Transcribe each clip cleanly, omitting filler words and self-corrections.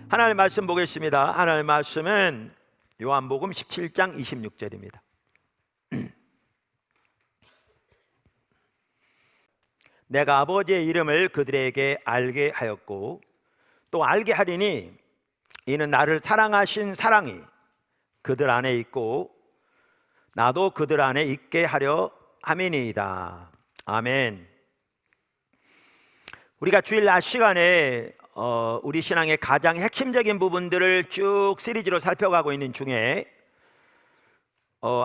하나님의 말씀 보겠습니다. 하나님의 말씀은 요한복음 17장 26절입니다. 내가 아버지의 이름을 그들에게 알게 하였고 또 알게 하리니 이는 나를 사랑하신 사랑이 그들 안에 있고 나도 그들 안에 있게 하려 함이니이다. 아멘. 우리가 주일 낮 시간에 우리 신앙의 가장 핵심적인 부분들을 쭉 시리즈로 살펴가고 있는 중에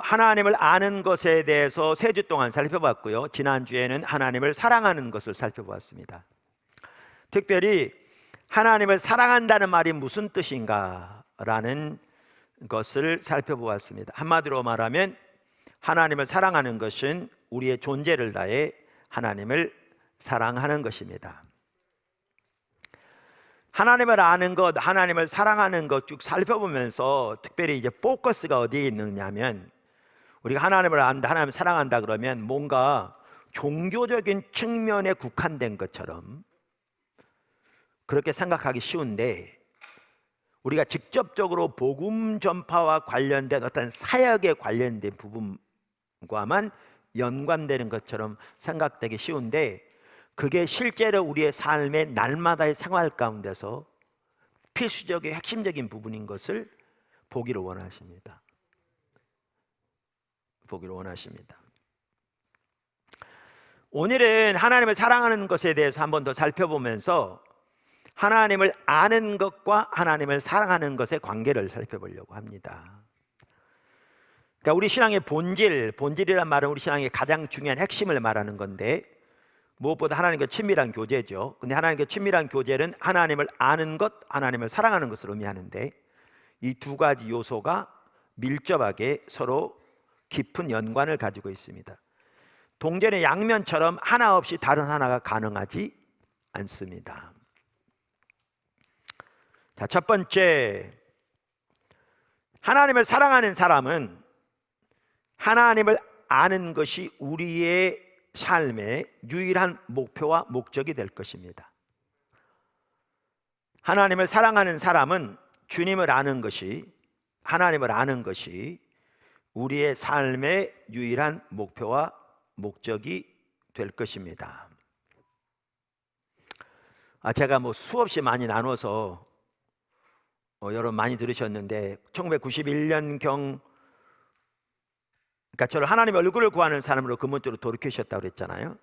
하나님을 아는 것에 대해서 3주 동안 살펴봤고요. 지난주에는 하나님을 사랑하는 것을 살펴보았습니다. 특별히 하나님을 사랑한다는 말이 무슨 뜻인가 라는 것을 살펴보았습니다. 한마디로 말하면 하나님을 사랑하는 것은 우리의 존재를 다해 하나님을 사랑하는 것입니다. 하나님을 아는 것, 하나님을 사랑하는 것 쭉 살펴보면서 특별히 이제 포커스가 어디에 있느냐면, 우리가 하나님을 안다, 하나님을 사랑한다 그러면 뭔가 종교적인 측면에 국한된 것처럼 그렇게 생각하기 쉬운데, 우리가 직접적으로 복음 전파와 관련된 어떤 사역에 관련된 부분과만 연관되는 것처럼 생각되기 쉬운데, 그게 실제로 우리의 삶의 날마다의 생활 가운데서 필수적인 핵심적인 부분인 것을 보기를 원하십니다. 보기를 원하십니다. 오늘은 하나님을 사랑하는 것에 대해서 한 번 더 살펴보면서 하나님을 아는 것과 하나님을 사랑하는 것의 관계를 살펴보려고 합니다. 그러니까 우리 신앙의 본질이란 말은 우리 신앙의 가장 중요한 핵심을 말하는 건데, 무엇보다 하나님과 친밀한 교제죠. 근데 하나님과 친밀한 교제는 하나님을 아는 것, 하나님을 사랑하는 것을 의미하는데, 이 두 가지 요소가 밀접하게 서로 깊은 연관을 가지고 있습니다. 동전의 양면처럼 하나 없이 다른 하나가 가능하지 않습니다. 자, 첫 번째, 하나님을 사랑하는 사람은 하나님을 아는 것이 우리의 삶의 유일한 목표와 목적이 될 것입니다. 하나님을 사랑하는 사람은 주님을 아는 것이, 하나님을 아는 것이 우리의 삶의 유일한 목표와 목적이 될 것입니다. 제가 수없이 많이 나눠서 여러분 많이 들으셨는데, 1991년경 그러니까 저를 하나님의 얼굴을 구하는 사람으로 근본적으로 돌이키셨다고 그랬잖아요.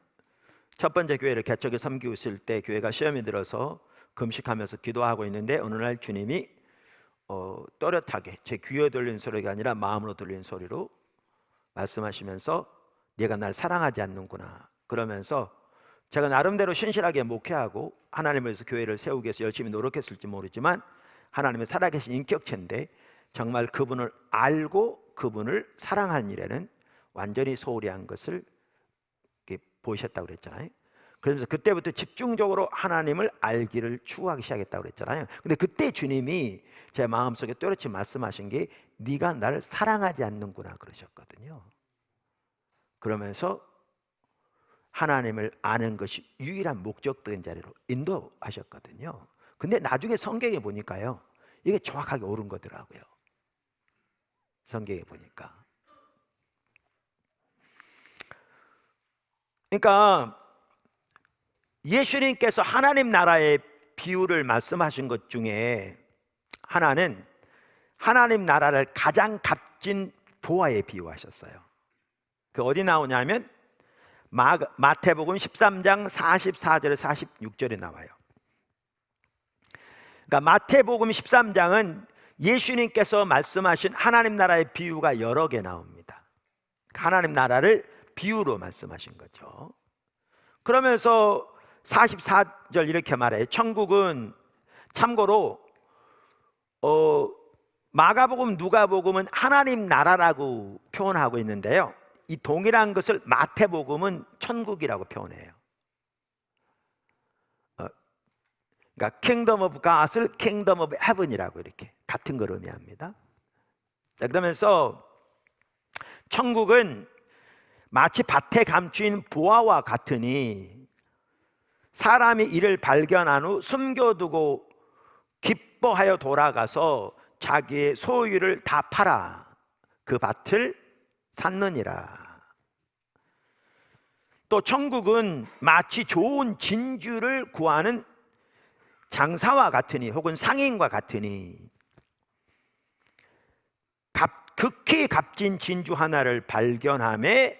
첫 번째 교회를 개척에 섬기고 있을 때 교회가 시험이 들어서 금식하면서 기도하고 있는데, 어느 날 주님이 또렷하게 제 귀에 들리는 소리가 아니라 마음으로 들리는 소리로 말씀하시면서 네가 날 사랑하지 않는구나 그러면서, 제가 나름대로 신실하게 목회하고 하나님을 위해서 교회를 세우기 위해서 열심히 노력했을지 모르지만 하나님은 살아계신 인격체인데 정말 그분을 알고 그분을 사랑하는 일에는 완전히 소홀히 한 것을 보이셨다고 그랬잖아요. 그래서 그때부터 집중적으로 하나님을 알기를 추구하기 시작했다고 그랬잖아요. 근데 그때 주님이 제 마음속에 또렷이 말씀하신 게 네가 나를 사랑하지 않는구나 그러셨거든요. 그러면서 하나님을 아는 것이 유일한 목적된 자리로 인도하셨거든요. 근데 나중에 성경에 보니까요, 이게 정확하게 옳은 거더라고요. 성경에 보니까. 그러니까 예수님께서 하나님 나라의 비유를 말씀하신 것 중에 하나는 하나님 나라를 가장 값진 보화에 비유하셨어요. 그 어디 나오냐면 마태복음 13장 44절에 46절에 나와요. 그러니까 마태복음 13장은 예수님께서 말씀하신 하나님 나라의 비유가 여러 개 나옵니다. 하나님 나라를 비유로 말씀하신 거죠. 그러면서 44절 이렇게 말해요. 천국은 참고로 마가복음, 누가복음은 하나님 나라라고 표현하고 있는데요, 이 동일한 것을 마태복음은 천국이라고 표현해요. 그러니까 Kingdom of God을 Kingdom of Heaven이라고 이렇게 같은 걸 의미합니다. 그러면서 천국은 마치 밭에 감추인 보화와 같으니 사람이 이를 발견한 후 숨겨두고 기뻐하여 돌아가서 자기의 소유를 다 팔아 그 밭을 샀느니라. 또 천국은 마치 좋은 진주를 구하는 장사와 같으니, 혹은 상인과 같으니, 극히 값진 진주 하나를 발견함에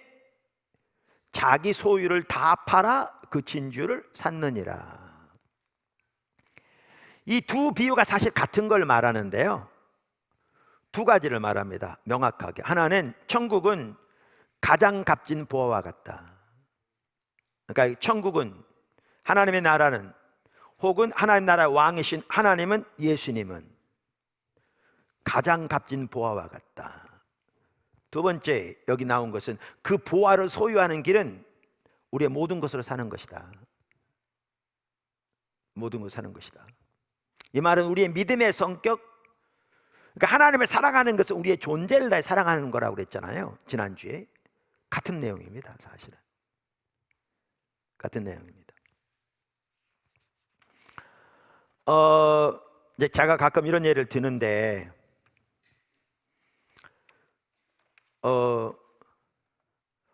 자기 소유를 다 팔아 그 진주를 샀느니라. 이 두 비유가 사실 같은 걸 말하는데요, 두 가지를 말합니다. 명확하게. 하나는 천국은 가장 값진 보화와 같다. 그러니까 천국은, 하나님의 나라는, 혹은 하나님 나라의 왕이신 하나님은, 예수님은 가장 값진 보화와 같다. 두 번째, 여기 나온 것은 그 보화를 소유하는 길은 우리의 모든 것으로 사는 것이다. 모든 것을 사는 것이다. 이 말은 우리의 믿음의 성격, 그러니까 하나님을 사랑하는 것은 우리의 존재를 다해 사랑하는 거라고 그랬잖아요, 지난주에. 같은 내용입니다. 사실은 같은 내용입니다. 이제 제가 가끔 이런 예를 드는데,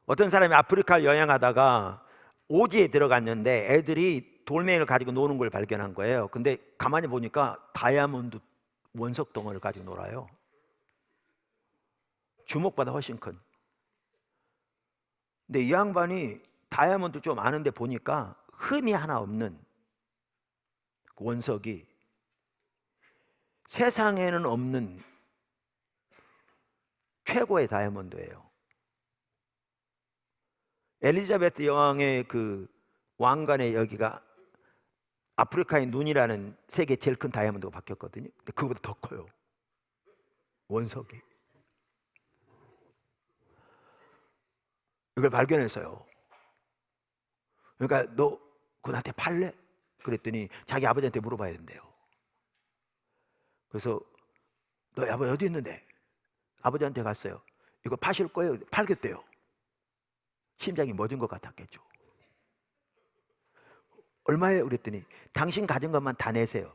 어떤 사람이 아프리카를 여행하다가 오지에 들어갔는데 애들이 돌멩이를 가지고 노는 걸 발견한 거예요. 근데 가만히 보니까 다이아몬드 원석 덩어리를 가지고 놀아요. 주먹보다 훨씬 큰. 근데 이 양반이 다이아몬드 좀 아는데 보니까 흠이 하나 없는 그 원석이 세상에는 없는 최고의 다이아몬드예요. 엘리자베트 여왕의 그 왕관의 여기가 아프리카의 눈이라는 세계 제일 큰 다이아몬드가 박혔거든요. 근데 그거보다 더 커요, 원석이. 이걸 발견해서요, 그러니까 너 그거 나한테 팔래? 그랬더니 자기 아버지한테 물어봐야 된대요. 그래서 너희 아버지 어디 있는데? 아버지한테 갔어요. 이거 파실 거예요? 팔겠대요. 심장이 멎은 것 같았겠죠. 얼마예요? 그랬더니 당신 가진 것만 다 내세요.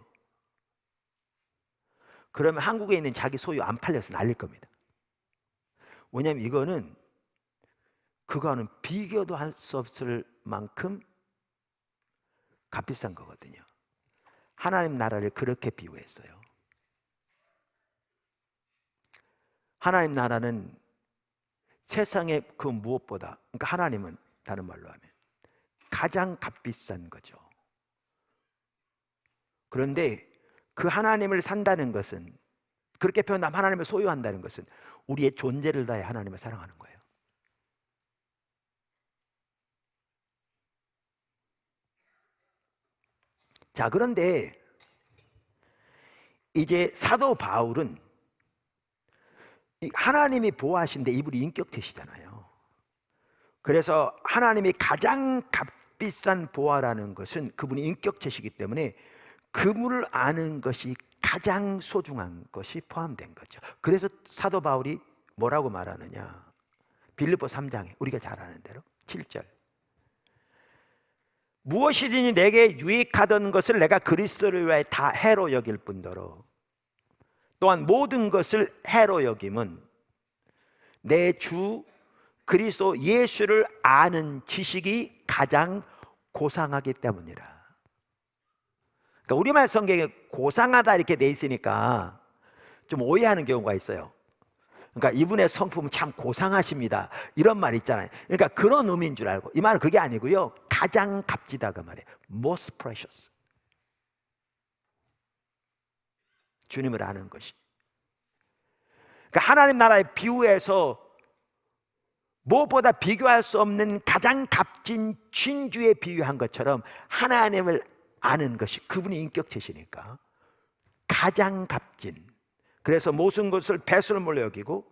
그러면 한국에 있는 자기 소유 안 팔려서 날릴 겁니다. 왜냐하면 이거는 그거는 비교도 할 수 없을 만큼 값비싼 거거든요. 하나님 나라를 그렇게 비유했어요. 하나님 나라는 세상의 그 무엇보다, 그러니까 하나님은 다른 말로 하면 가장 값비싼 거죠. 그런데 그 하나님을 산다는 것은, 그렇게 표현하면 하나님을 소유한다는 것은 우리의 존재를 다해 하나님을 사랑하는 거예요. 자, 그런데 이제 사도 바울은 하나님이 보호하신데 이분이 인격체시잖아요. 그래서 하나님이 가장 값비싼 보화라는 것은 그분이 인격체시기 때문에 그분을 아는 것이 가장 소중한 것이 포함된 거죠. 그래서 사도 바울이 뭐라고 말하느냐, 빌립보 3장에 우리가 잘 아는 대로 7절, 무엇이든지 내게 유익하던 것을 내가 그리스도를 위하여 다 해로 여길 뿐더러 또한 모든 것을 해로 여김은 내 주 그리스도 예수를 아는 지식이 가장 고상하기 때문이라. 그러니까 우리말 성경에 고상하다 이렇게 돼 있으니까 좀 오해하는 경우가 있어요. 그러니까 이분의 성품은 참 고상하십니다, 이런 말 있잖아요. 그러니까 그런 의미인 줄 알고, 이 말은 그게 아니고요, 가장 값지다 그 말이에요. Most precious. 주님을 아는 것이. 그러니까 하나님 나라의 비유에서 무엇보다 비교할 수 없는 가장 값진 진주에 비유한 것처럼 하나님을 아는 것이, 그분이 인격체시니까 가장 값진, 그래서 모든 것을 배설물로 여기고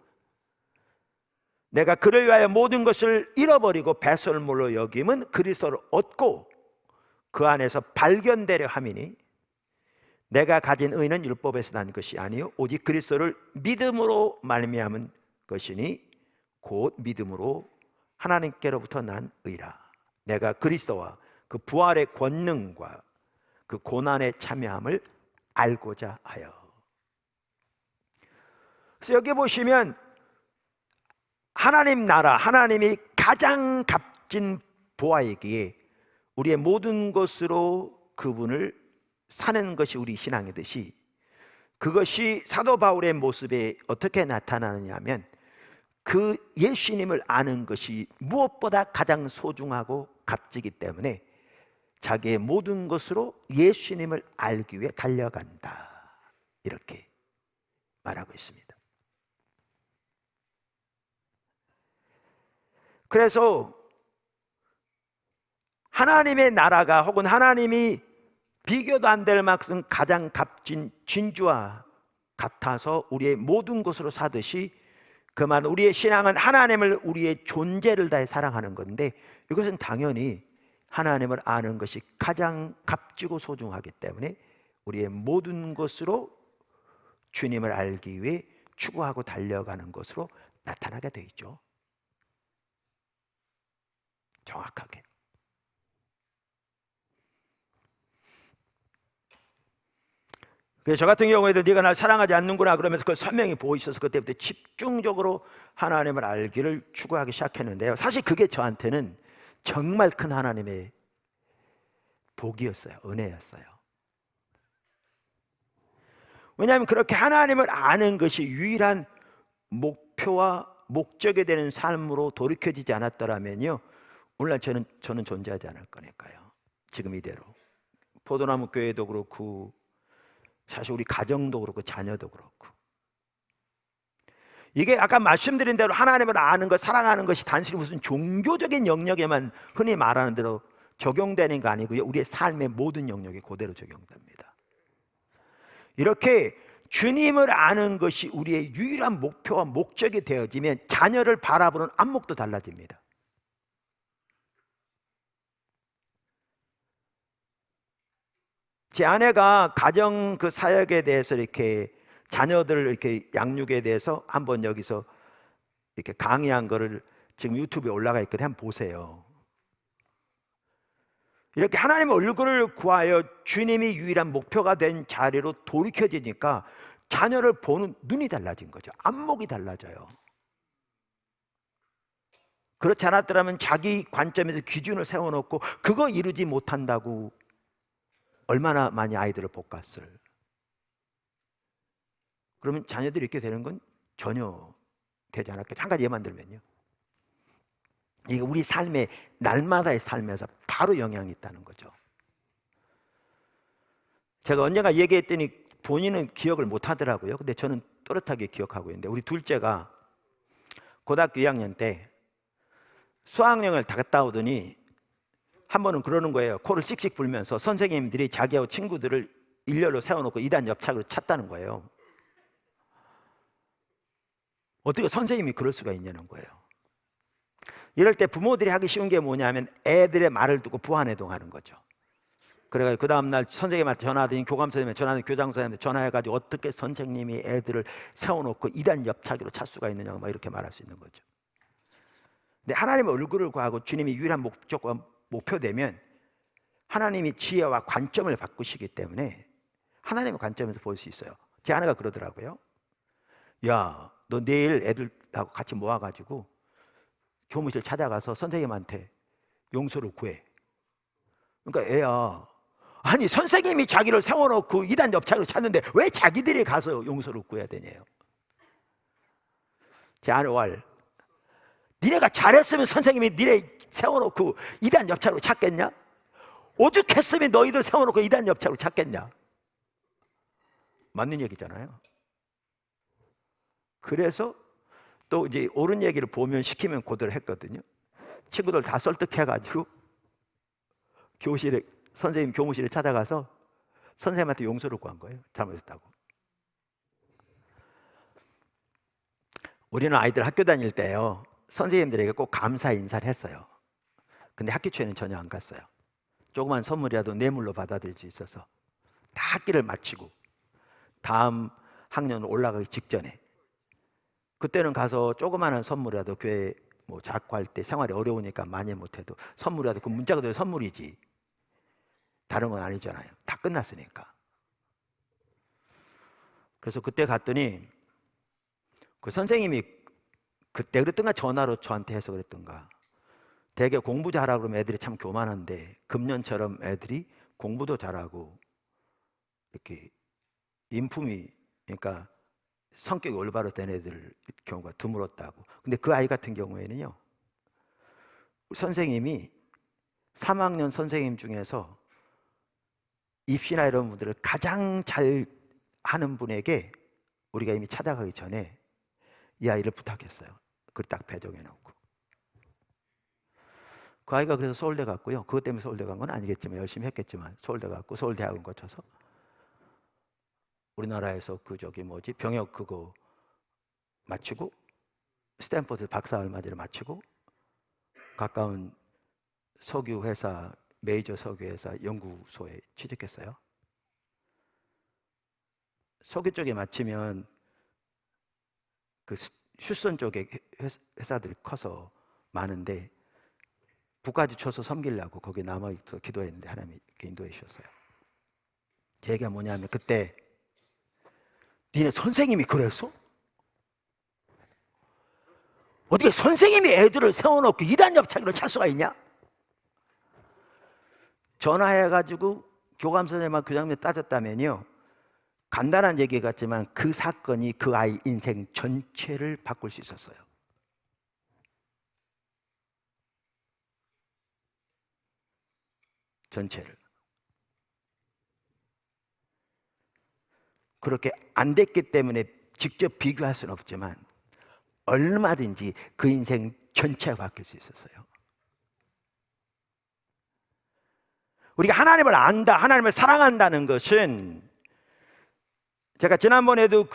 내가 그를 위하여 모든 것을 잃어버리고 배설물로 여김은 그리스도를 얻고 그 안에서 발견되려 함이니 내가 가진 의는 율법에서 난 것이 아니요 오직 그리스도를 믿음으로 말미암은 것이니 곧 믿음으로 하나님께로부터 난 의라. 내가 그리스도와 그 부활의 권능과 그 고난에 참여함을 알고자 하여. 그래서 여기 보시면 하나님 나라, 하나님이 가장 값진 보아이기에 우리의 모든 것으로 그분을 사는 것이 우리 신앙이듯이, 그것이 사도 바울의 모습에 어떻게 나타나느냐 하면 그 예수님을 아는 것이 무엇보다 가장 소중하고 값지기 때문에 자기의 모든 것으로 예수님을 알기 위해 달려간다, 이렇게 말하고 있습니다. 그래서 하나님의 나라가 혹은 하나님이 비교도 안 될 만큼 가장 값진 진주와 같아서 우리의 모든 것으로 사듯이, 그만 우리의 신앙은 하나님을 우리의 존재를 다해 사랑하는 건데, 이것은 당연히 하나님을 아는 것이 가장 값지고 소중하기 때문에 우리의 모든 것으로 주님을 알기 위해 추구하고 달려가는 것으로 나타나게 되어 있죠. 정확하게. 그래서 저 같은 경우에도 네가 날 사랑하지 않는구나 그러면서 그 선명히 보이셔서 그때부터 집중적으로 하나님을 알기를 추구하기 시작했는데요, 사실 그게 저한테는 정말 큰 하나님의 복이었어요. 은혜였어요. 왜냐하면 그렇게 하나님을 아는 것이 유일한 목표와 목적이 되는 삶으로 돌이켜지지 않았더라면요, 오늘날 저는 존재하지 않을 거니까요. 지금 이대로 포도나무 교회도 그렇고 사실 우리 가정도 그렇고 자녀도 그렇고, 이게 아까 말씀드린 대로 하나님을 아는 것, 사랑하는 것이 단순히 무슨 종교적인 영역에만 흔히 말하는 대로 적용되는 거 아니고요, 우리의 삶의 모든 영역에 그대로 적용됩니다. 이렇게 주님을 아는 것이 우리의 유일한 목표와 목적이 되어지면 자녀를 바라보는 안목도 달라집니다. 제 아내가 가정 그 사역에 대해서 이렇게 자녀들 이렇게 양육에 대해서 한번 여기서 이렇게 강의한 거를 지금 유튜브에 올라가 있거든요. 한번 보세요. 이렇게 하나님의 얼굴을 구하여 주님이 유일한 목표가 된 자리로 돌이켜지니까 자녀를 보는 눈이 달라진 거죠. 안목이 달라져요. 그렇지 않았더라면 자기 관점에서 기준을 세워놓고 그거 이루지 못한다고 얼마나 많이 아이들을 볶았을. 그러면 자녀들이 이렇게 되는 건 전혀 되지 않았겠죠. 한 가지 예만 들면요, 이게 우리 삶의 날마다의 삶에서 바로 영향이 있다는 거죠. 제가 언젠가 얘기했더니 본인은 기억을 못 하더라고요. 근데 저는 또렷하게 기억하고 있는데, 우리 둘째가 고등학교 2학년 때 수학여행을 다 갔다 오더니 한 번은 그러는 거예요. 코를 씩씩 불면서 선생님들이 자기하고 친구들을 일렬로 세워놓고 2단 옆착으로 찼다는 거예요. 어떻게 선생님이 그럴 수가 있냐는 거예요. 이럴 때 부모들이 하기 쉬운 게 뭐냐면 애들의 말을 듣고 부안해동하는 거죠. 그래가지고 그 다음날 선생님한테 전화하더니 교감 선생님한테 전화하더니 교장 선생님한테 전화해가지고 어떻게 선생님이 애들을 세워놓고 2단 옆차기로 찰 수가 있느냐고 막 이렇게 말할 수 있는 거죠. 근데 하나님의 얼굴을 구하고 주님이 유일한 목적과 목표되면 하나님이 지혜와 관점을 바꾸시기 때문에 하나님의 관점에서 볼 수 있어요. 제 아내가 그러더라고요. 야, 너 내일 애들하고 같이 모아가지고 교무실 찾아가서 선생님한테 용서를 구해. 그러니까 애야, 아니 선생님이 자기를 세워놓고 2단 옆차기로 찾는데 왜 자기들이 가서 용서를 구해야 되냐요. 제 아내 왈, 니네가 잘했으면 선생님이 니네 세워놓고 2단 옆차로 찾겠냐? 오죽했으면 너희들 세워놓고 2단 옆차로 찾겠냐? 맞는 얘기잖아요. 그래서 또 이제 옳은 얘기를 보면 시키면 그대로 했거든요. 친구들 다 설득해가지고 선생님 교무실에 찾아가서 선생님한테 용서를 구한 거예요. 잘못했다고. 우리는 아이들 학교 다닐 때요, 선생님들에게 꼭 감사 인사를 했어요. 근데 학기 초에는 전혀 안 갔어요. 조그만 선물이라도 뇌물로 받아들일 수 있어서 다 학기를 마치고 다음 학년 올라가기 직전에, 그때는 가서 조그마한 선물이라도 교회 뭐 작고할 때 생활이 어려우니까 많이 못해도 선물이라도, 그 문자 그대로 선물이지 다른 건 아니잖아요. 다 끝났으니까. 그래서 그때 갔더니 그 선생님이 그때 그랬던가 전화로 저한테 해서 그랬던가, 되게 공부 잘하고 그러면 애들이 참 교만한데 금년처럼 애들이 공부도 잘하고 이렇게 인품이, 그러니까 성격이 올바로 된 애들 경우가 드물었다고. 근데 그 아이 같은 경우에는요, 선생님이 3학년 선생님 중에서 입시나 이런 분들을 가장 잘 하는 분에게 우리가 이미 찾아가기 전에 이 아이를 부탁했어요. 그걸 딱 배정해 놓고. 그 아이가 그래서 서울대 갔고요. 그것 때문에 서울대 간 건 아니겠지만 열심히 했겠지만 서울대 갔고 서울대학원 거쳐서 우리나라에서 그 병역 그거 마치고 스탠퍼드 박사 얼마 전에 마치고 가까운 석유 회사, 메이저 석유 회사 연구소에 취직했어요. 석유 쪽에 마치면 그 휴스턴 쪽에 회사들이 커서 많은데 북까지 쳐서 섬기려고 거기 남아있어 기도했는데 하나님이 인도해 주셨어요. 제 얘기가 뭐냐면, 그때 니네 선생님이 그랬어? 어떻게 선생님이 애들을 세워놓고 이단 옆차기로 찰 수가 있냐? 전화해가지고 교감 선생님하고 교장님 따졌다면요, 간단한 얘기 같지만 그 사건이 그 아이 인생 전체를 바꿀 수 있었어요. 전체를. 그렇게 안 됐기 때문에 직접 비교할 수는 없지만 얼마든지 그 인생 전체가 바뀔 수 있었어요. 우리가 하나님을 안다, 하나님을 사랑한다는 것은, 제가 지난번에도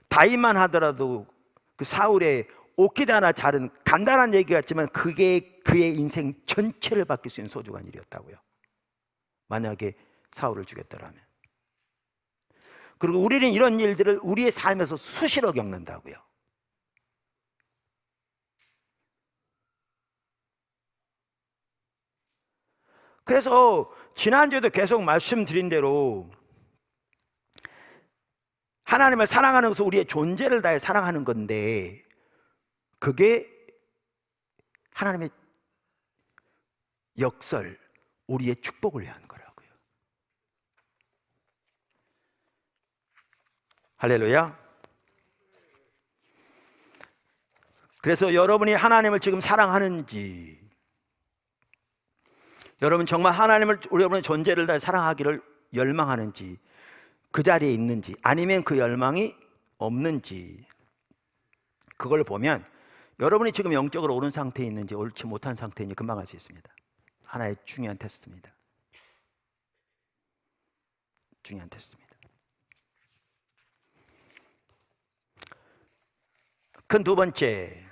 다윗만 하더라도 그 사울의 옷깃 하나 자른 간단한 얘기 같지만 그게 그의 인생 전체를 바뀔 수 있는 소중한 일이었다고요. 만약에 사울을 죽였더라면. 그리고 우리는 이런 일들을 우리의 삶에서 수시로 겪는다고요. 그래서 지난주에도 계속 말씀드린 대로 하나님을 사랑하는 것은 우리의 존재를 다해 사랑하는 건데, 그게 하나님의 역설, 우리의 축복을 위한 거라고요. 할렐루야. 그래서 여러분이 하나님을 지금 사랑하는지, 여러분 정말 하나님을 여러분의 존재를 다해 사랑하기를 열망하는지, 그 자리에 있는지 아니면 그 열망이 없는지, 그걸 보면 여러분이 지금 영적으로 옳은 상태에 있는지 옳지 못한 상태인지 금방 알 수 있습니다. 하나의 중요한 테스트입니다. 중요한 테스트입니다. 큰 두 번째,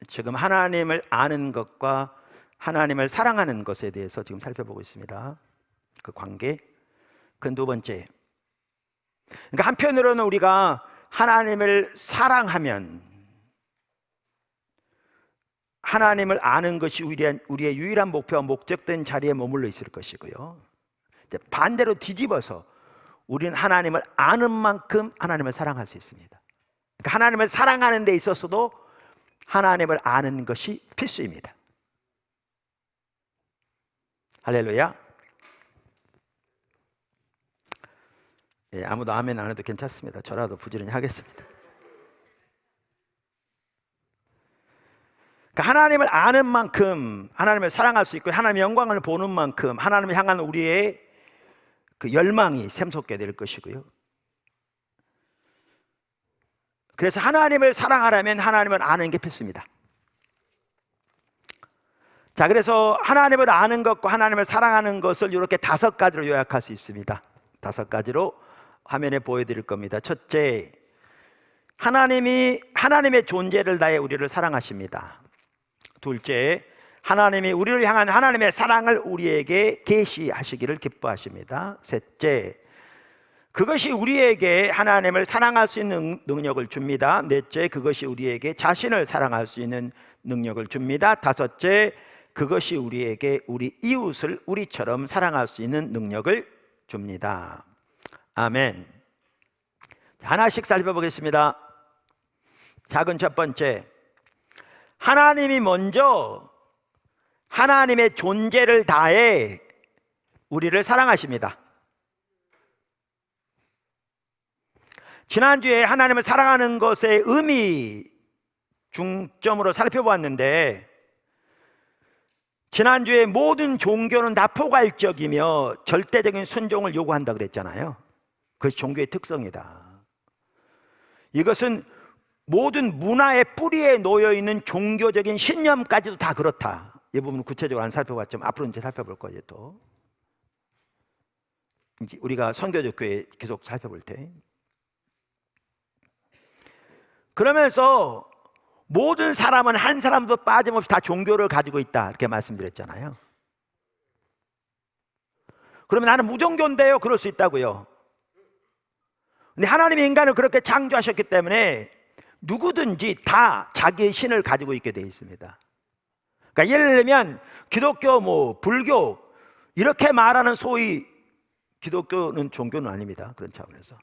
지금 하나님을 아는 것과 하나님을 사랑하는 것에 대해서 지금 살펴보고 있습니다. 그 관계. 큰 두 번째, 그러니까 한편으로는 우리가 하나님을 사랑하면 하나님을 아는 것이 우리의 유일한 목표와 목적된 자리에 머물러 있을 것이고요, 이제 반대로 뒤집어서 우리는 하나님을 아는 만큼 하나님을 사랑할 수 있습니다. 그러니까 하나님을 사랑하는 데 있어서도 하나님을 아는 것이 필수입니다. 할렐루야. 예, 아무도 아멘 안 해도 괜찮습니다. 저라도 부지런히 하겠습니다. 그러니까 하나님을 아는 만큼 하나님을 사랑할 수 있고, 하나님의 영광을 보는 만큼 하나님을 향한 우리의 그 열망이 샘솟게 될 것이고요. 그래서 하나님을 사랑하려면 하나님을 아는 게 필수입니다. 자, 그래서 하나님을 아는 것과 하나님을 사랑하는 것을 이렇게 5가지로 요약할 수 있습니다. 5가지로 화면에 보여드릴 겁니다. 첫째, 하나님의 존재를 다해 우리를 사랑하십니다. 둘째, 하나님이 우리를 향한 하나님의 사랑을 우리에게 계시하시기를 기뻐하십니다. 셋째, 그것이 우리에게 하나님을 사랑할 수 있는 능력을 줍니다. 넷째, 그것이 우리에게 자신을 사랑할 수 있는 능력을 줍니다. 다섯째, 그것이 우리에게 우리 이웃을 우리처럼 사랑할 수 있는 능력을 줍니다. 아멘. 하나씩 살펴보겠습니다. 작은 첫 번째, 하나님이 먼저 하나님의 존재를 다해 우리를 사랑하십니다. 지난주에 하나님을 사랑하는 것의 의미 중점으로 살펴보았는데, 지난주에 모든 종교는 다 포괄적이며 절대적인 순종을 요구한다 그랬잖아요. 그것이 종교의 특성이다. 이것은 모든 문화의 뿌리에 놓여있는 종교적인 신념까지도 다 그렇다. 이 부분은 구체적으로 안 살펴봤지만 앞으로 이제 살펴볼 거예요. 또 이제 우리가 선교적 교회 계속 살펴볼 때, 그러면서 모든 사람은 한 사람도 빠짐없이 다 종교를 가지고 있다 이렇게 말씀드렸잖아요. 그러면 나는 무종교인데요, 그럴 수 있다고요. 근데 하나님이 인간을 그렇게 창조하셨기 때문에 누구든지 다 자기의 신을 가지고 있게 되어 있습니다. 그러니까 예를 들면 기독교, 불교 이렇게 말하는 소위 기독교는 종교는 아닙니다. 그런 차원에서.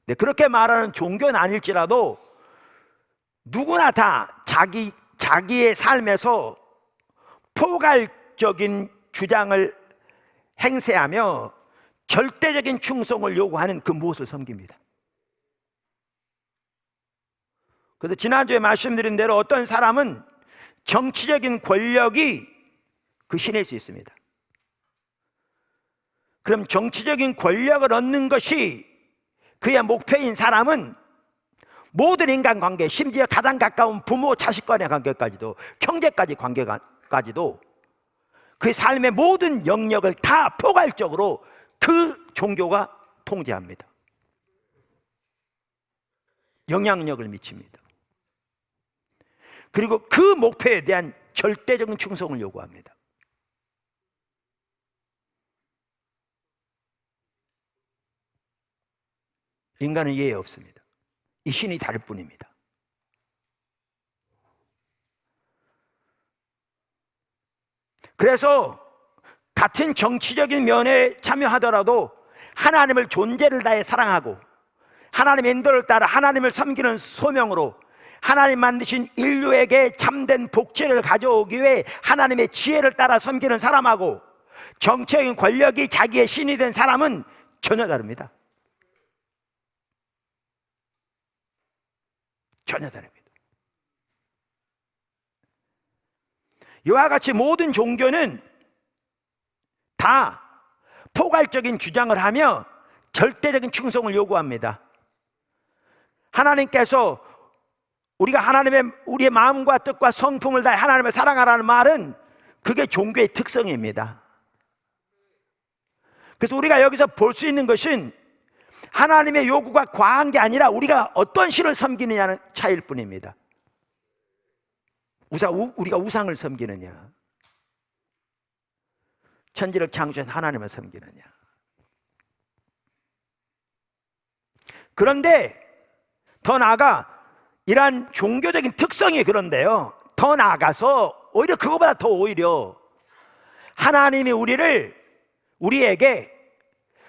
근데 그렇게 말하는 종교는 아닐지라도 누구나 다 자기의 삶에서 포괄적인 주장을 행세하며 절대적인 충성을 요구하는 그 무엇을 섬깁니다. 그래서 지난주에 말씀드린 대로 어떤 사람은 정치적인 권력이 그 신일 수 있습니다. 그럼 정치적인 권력을 얻는 것이 그의 목표인 사람은 모든 인간관계, 심지어 가장 가까운 부모 자식 간의 관계까지도, 경제까지 관계까지도 그 삶의 모든 영역을 다 포괄적으로 그 종교가 통제합니다. 영향력을 미칩니다. 그리고 그 목표에 대한 절대적인 충성을 요구합니다. 인간은 예외 없습니다. 이 신이 다를 뿐입니다. 그래서 같은 정치적인 면에 참여하더라도 하나님을 존재를 다해 사랑하고 하나님의 인도를 따라 하나님을 섬기는 소명으로 하나님 만드신 인류에게 참된 복지를 가져오기 위해 하나님의 지혜를 따라 섬기는 사람하고 정치적인 권력이 자기의 신이 된 사람은 전혀 다릅니다. 전혀 다릅니다. 이와 같이 모든 종교는 다 포괄적인 주장을 하며 절대적인 충성을 요구합니다. 하나님께서 우리가 우리의 마음과 뜻과 성품을 다해 하나님을 사랑하라는 말은 그게 종교의 특성입니다. 그래서 우리가 여기서 볼 수 있는 것은 하나님의 요구가 과한 게 아니라 우리가 어떤 신을 섬기느냐는 차이일 뿐입니다. 우리가 우상을 섬기느냐, 천지를 창조한 하나님을 섬기느냐. 그런데 더 나아가 이러한 종교적인 특성이 그런데요, 더 나아가서 오히려 그거보다 더 오히려 하나님이 우리에게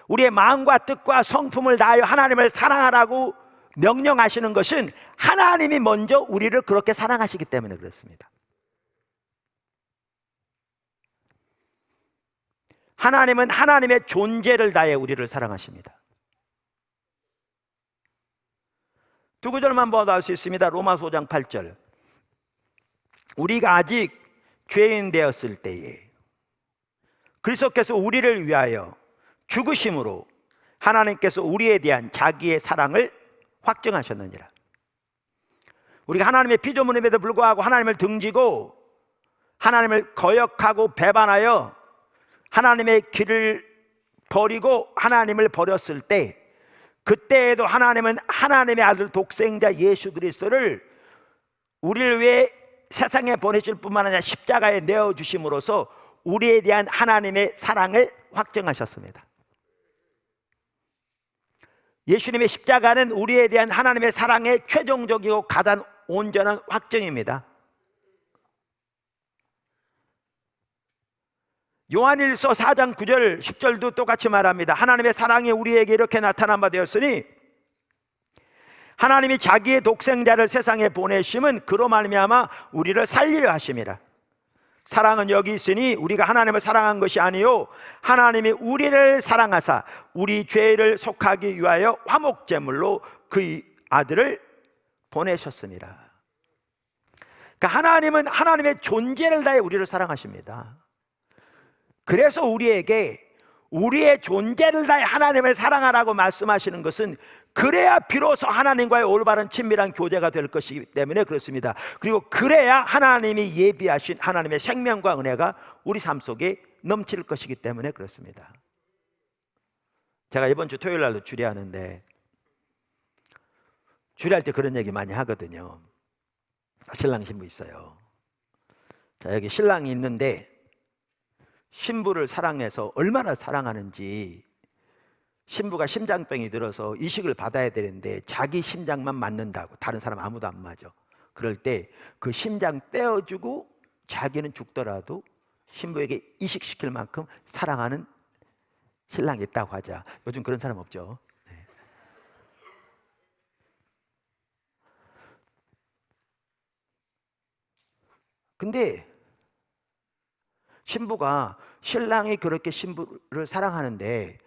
우리의 마음과 뜻과 성품을 다하여 하나님을 사랑하라고 명령하시는 것은 하나님이 먼저 우리를 그렇게 사랑하시기 때문에 그렇습니다. 하나님은 하나님의 존재를 다해 우리를 사랑하십니다. 두 구절만 봐도 알 수 있습니다. 로마서 5장 8절. 우리가 아직 죄인 되었을 때에 그리스도께서 우리를 위하여 죽으심으로 하나님께서 우리에 대한 자기의 사랑을 확증하셨느니라. 우리가 하나님의 피조물임에도 불구하고 하나님을 등지고 하나님을 거역하고 배반하여 하나님의 길을 버리고 하나님을 버렸을 때, 그때에도 하나님은 하나님의 아들 독생자 예수 그리스도를 우리를 위해 세상에 보내실 뿐만 아니라 십자가에 내어주심으로써 우리에 대한 하나님의 사랑을 확증하셨습니다. 예수님의 십자가는 우리에 대한 하나님의 사랑의 최종적이고 가장 온전한 확증입니다. 요한일서 4장 9절 10절도 똑같이 말합니다. 하나님의 사랑이 우리에게 이렇게 나타난 바 되었으니 하나님이 자기의 독생자를 세상에 보내심은 그로 말미암아 우리를 살리려 하심이라. 사랑은 여기 있으니 우리가 하나님을 사랑한 것이 아니요 하나님이 우리를 사랑하사 우리 죄를 속하기 위하여 화목제물로 그의 아들을 보내셨습니다. 그러니까 하나님은 하나님의 존재를 다해 우리를 사랑하십니다. 그래서 우리에게 우리의 존재를 다해 하나님을 사랑하라고 말씀하시는 것은 그래야 비로소 하나님과의 올바른 친밀한 교제가 될 것이기 때문에 그렇습니다. 그리고 그래야 하나님이 예비하신 하나님의 생명과 은혜가 우리 삶 속에 넘칠 것이기 때문에 그렇습니다. 제가 이번 주 토요일 날도 주례하는데 주례할 때 그런 얘기 많이 하거든요. 신랑 신부 있어요. 자, 여기 신랑이 있는데 신부를 사랑해서 얼마나 사랑하는지, 신부가 심장병이 들어서 이식을 받아야 되는데 자기 심장만 맞는다고 다른 사람 아무도 안 맞아. 그럴 때 그 심장 떼어주고 자기는 죽더라도 신부에게 이식시킬 만큼 사랑하는 신랑이 있다고 하자. 요즘 그런 사람 없죠. 네. 근데 신부가 신랑이 그렇게 신부를 사랑하는데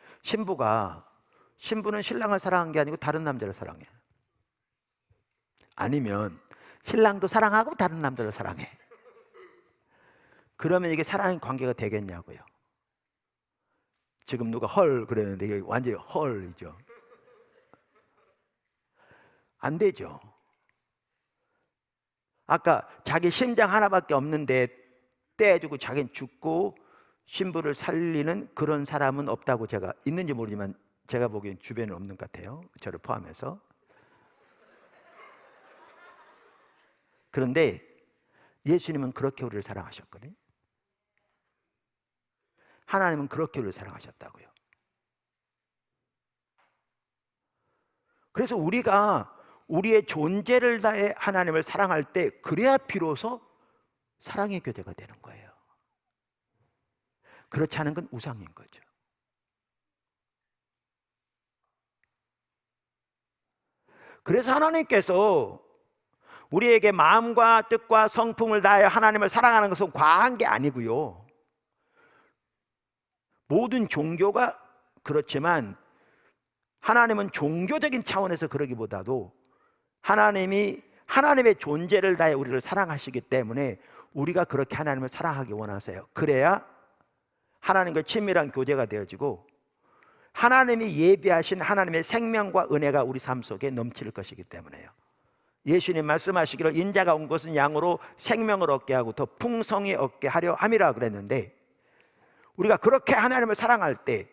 신부는 신랑을 사랑한 게 아니고 다른 남자를 사랑해. 아니면 신랑도 사랑하고 다른 남자를 사랑해. 그러면 이게 사랑의 관계가 되겠냐고요. 지금 누가 헐 그랬는데 이게 완전히 헐이죠. 안 되죠. 아까 자기 심장 하나밖에 없는데 떼주고 자기는 죽고 신부를 살리는 그런 사람은 없다고, 제가 있는지 모르지만 제가 보기엔 주변에 없는 것 같아요. 저를 포함해서. 그런데 예수님은 그렇게 우리를 사랑하셨거든요. 하나님은 그렇게 우리를 사랑하셨다고요. 그래서 우리가 우리의 존재를 다해 하나님을 사랑할 때 그래야 비로소 사랑의 교제가 되는 거예요. 그렇지 않은 건 우상인 거죠. 그래서 하나님께서 우리에게 마음과 뜻과 성품을 다해 하나님을 사랑하는 것은 과한 게 아니고요. 모든 종교가 그렇지만 하나님은 종교적인 차원에서 그러기보다도 하나님이 하나님의 존재를 다해 우리를 사랑하시기 때문에 우리가 그렇게 하나님을 사랑하기 원하세요. 그래야 하나님과 친밀한 교제가 되어지고 하나님이 예비하신 하나님의 생명과 은혜가 우리 삶 속에 넘칠 것이기 때문에요. 예수님 말씀하시기를 인자가 온 것은 양으로 생명을 얻게 하고 더 풍성히 얻게 하려 함이라 그랬는데, 우리가 그렇게 하나님을 사랑할 때,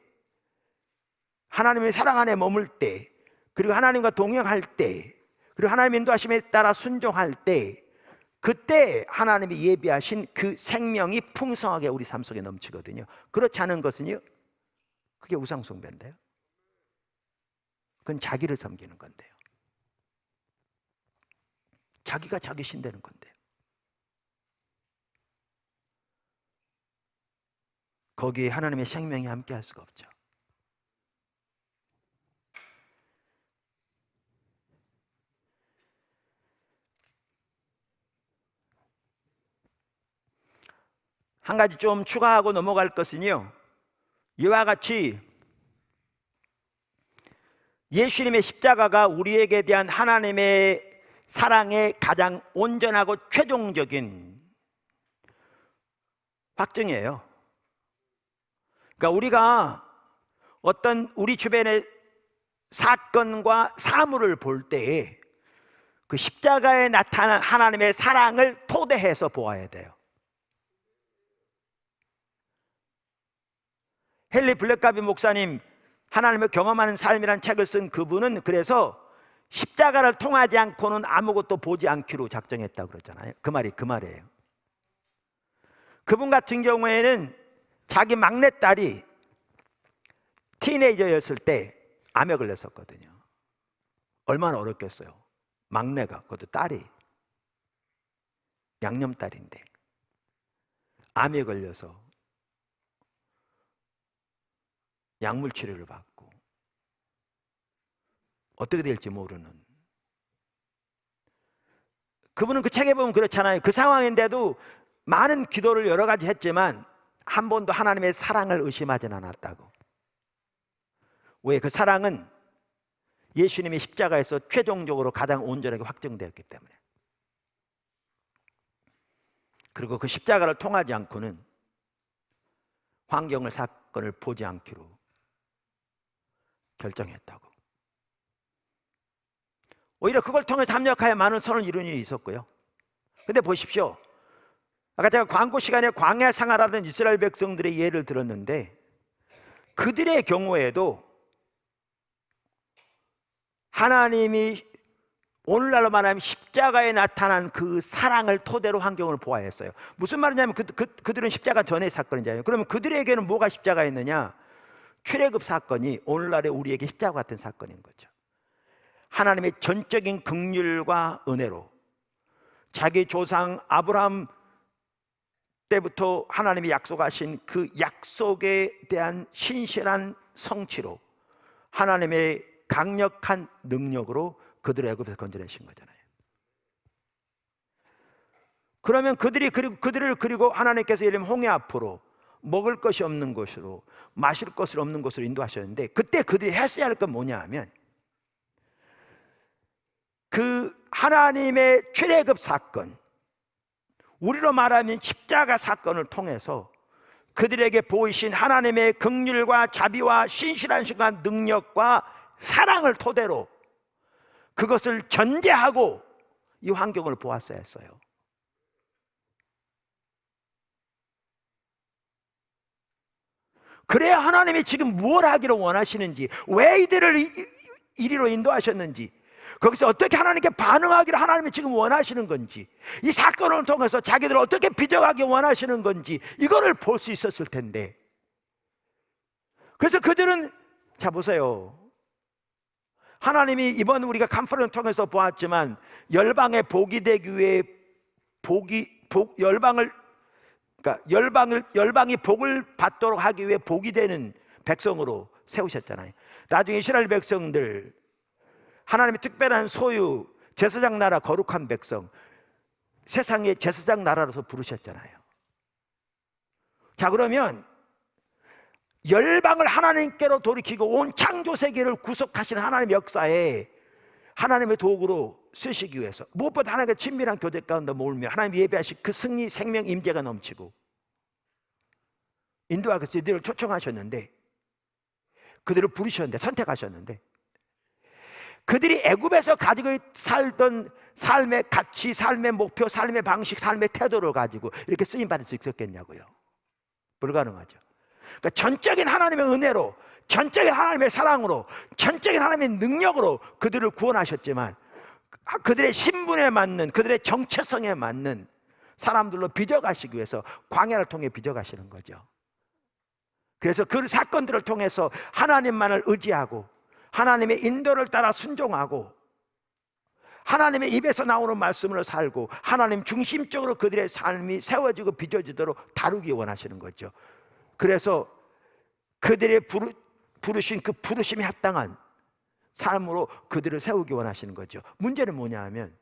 하나님의 사랑 안에 머물 때, 그리고 하나님과 동행할 때, 그리고 하나님 인도하심에 따라 순종할 때, 그때 하나님이 예비하신 그 생명이 풍성하게 우리 삶 속에 넘치거든요. 그렇지 않은 것은요, 그게 우상숭배인데요. 그건 자기를 섬기는 건데요. 자기가 자기 신 되는 건데요. 거기에 하나님의 생명이 함께 할 수가 없죠. 한 가지 좀 추가하고 넘어갈 것은요, 이와 같이 예수님의 십자가가 우리에게 대한 하나님의 사랑의 가장 온전하고 최종적인 확증이에요. 그러니까 우리가 어떤 우리 주변의 사건과 사물을 볼 때에 그 십자가에 나타난 하나님의 사랑을 토대해서 보아야 돼요. 헨리 블랙가비 목사님, 하나님을 경험하는 삶이라는 책을 쓴 그분은 그래서 십자가를 통하지 않고는 아무것도 보지 않기로 작정했다고 그러잖아요. 그 말이에요. 그분 같은 경우에는 자기 막내딸이 티네이저였을 때 암에 걸렸었거든요. 얼마나 어렵겠어요. 막내가, 그것도 딸이 양념딸인데 암에 걸려서 약물 치료를 받고 어떻게 될지 모르는 그분은 그 책에 보면 그렇잖아요. 그 상황인데도 많은 기도를 여러 가지 했지만 한 번도 하나님의 사랑을 의심하진 않았다고. 왜? 그 사랑은 예수님이 십자가에서 최종적으로 가장 온전하게 확정되었기 때문에. 그리고 그 십자가를 통하지 않고는 환경을, 사건을 보지 않기로 결정했다고. 오히려 그걸 통해서 합력하여 많은 선을 이룬 일이 있었고요. 근데 보십시오. 아까 제가 광고 시간에 광야 생활하던 이스라엘 백성들의 예를 들었는데 그들의 경우에도 하나님이 오늘날로 말하면 십자가에 나타난 그 사랑을 토대로 환경을 보아했어요. 무슨 말이냐면 그들은 십자가 전의 사건이잖아요. 그러면 그들에게는 뭐가 십자가였느냐? 출애굽 사건이 오늘날의 우리에게 십자가 같은 사건인 거죠. 하나님의 전적인 긍휼과 은혜로 자기 조상 아브라함 때부터 하나님이 약속하신 그 약속에 대한 신실한 성취로 하나님의 강력한 능력으로 그들을 애굽에서 건져내신 거잖아요. 그러면 그리고 하나님께서 예를 들면 홍해 앞으로 먹을 것이 없는 곳으로 마실 것이 없는 곳으로 인도하셨는데 그때 그들이 했어야 할 건 뭐냐 하면 그 하나님의 출애굽 사건, 우리로 말하면 십자가 사건을 통해서 그들에게 보이신 하나님의 긍휼과 자비와 신실한 순간 능력과 사랑을 토대로 그것을 전제하고 이 환경을 보았어야 했어요. 그래야 하나님이 지금 무엇 하기를 원하시는지, 왜 이들을 이리로 인도하셨는지, 거기서 어떻게 하나님께 반응하기를 하나님이 지금 원하시는 건지, 이 사건을 통해서 자기들을 어떻게 빚어가기 원하시는 건지 이거를 볼 수 있었을 텐데. 그래서 그들은, 자 보세요, 하나님이 이번 우리가 컨퍼런스 통해서 보았지만 열방의 복이 되기 위해 열방이 복을 받도록 하기 위해 복이 되는 백성으로 세우셨잖아요. 나중에 이스라엘 백성들 하나님의 특별한 소유, 제사장 나라, 거룩한 백성, 세상의 제사장 나라로서 부르셨잖아요. 자, 그러면 열방을 하나님께로 돌이키고 온 창조 세계를 구속하시는 하나님의 역사에 하나님의 도구로 쓰시기 위해서 무엇보다 하나님과 친밀한 교제 가운데 몰며 하나님 예배하신 그 승리, 생명, 임재가 넘치고 인도하기 위해서 이들을 초청하셨는데, 그들을 부르셨는데, 선택하셨는데, 그들이 애굽에서 가지고 살던 삶의 가치, 삶의 목표, 삶의 방식, 삶의 태도를 가지고 이렇게 쓰임받을 수 있었겠냐고요. 불가능하죠. 그러니까 전적인 하나님의 은혜로, 전적인 하나님의 사랑으로, 전적인 하나님의 능력으로 그들을 구원하셨지만 그들의 신분에 맞는, 그들의 정체성에 맞는 사람들로 빚어가시기 위해서 광야를 통해 빚어가시는 거죠. 그래서 그 사건들을 통해서 하나님만을 의지하고 하나님의 인도를 따라 순종하고 하나님의 입에서 나오는 말씀으로 살고 하나님 중심적으로 그들의 삶이 세워지고 빚어지도록 다루기 원하시는 거죠. 그래서 그들의 부르신 그 부르심에 합당한 삶으로 그들을 세우기 원하시는 거죠. 문제는 뭐냐 하면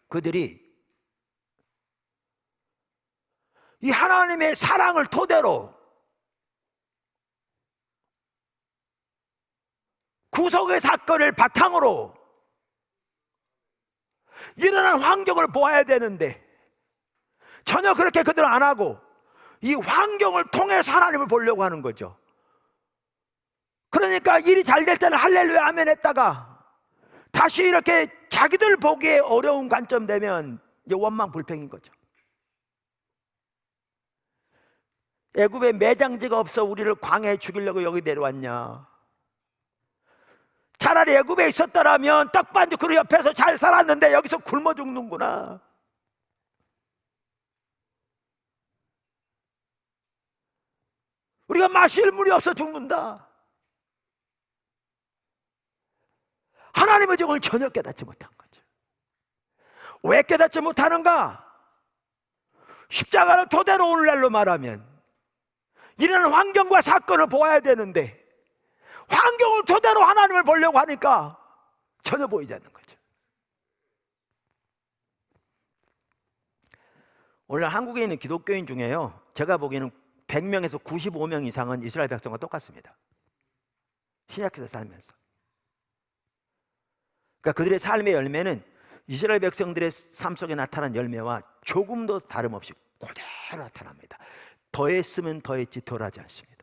그들이 이 하나님의 사랑을 토대로 구속의 사건을 바탕으로 일어난 환경을 보아야 되는데 전혀 그렇게 그들은 안 하고 이 환경을 통해서 하나님을 보려고 하는 거죠. 그러니까 일이 잘 될 때는 할렐루야 아멘 했다가 다시 이렇게 자기들 보기에 어려운 관점 되면 이제 원망불평인 거죠. 애굽에 매장지가 없어 우리를 광야에 죽이려고 여기 내려왔냐. 차라리 애굽에 있었더라면 떡반죽 그 옆에서 잘 살았는데 여기서 굶어 죽는구나. 우리가 마실 물이 없어 죽는다. 하나님의 정을 전혀 깨닫지 못한 거죠. 왜 깨닫지 못하는가? 십자가를 토대로 오늘날로 말하면 이런 환경과 사건을 보아야 되는데 환경을 토대로 하나님을 보려고 하니까 전혀 보이지 않는 거죠. 오늘 한국에 있는 기독교인 중에요, 제가 보기에는 100명에서 95명 이상은 이스라엘 백성과 똑같습니다. 신약시대 살면서. 그러니까 그들의 삶의 열매는 이스라엘 백성들의 삶 속에 나타난 열매와 조금도 다름없이 그대로 나타납니다. 더했으면 더했지 덜하지 않습니다.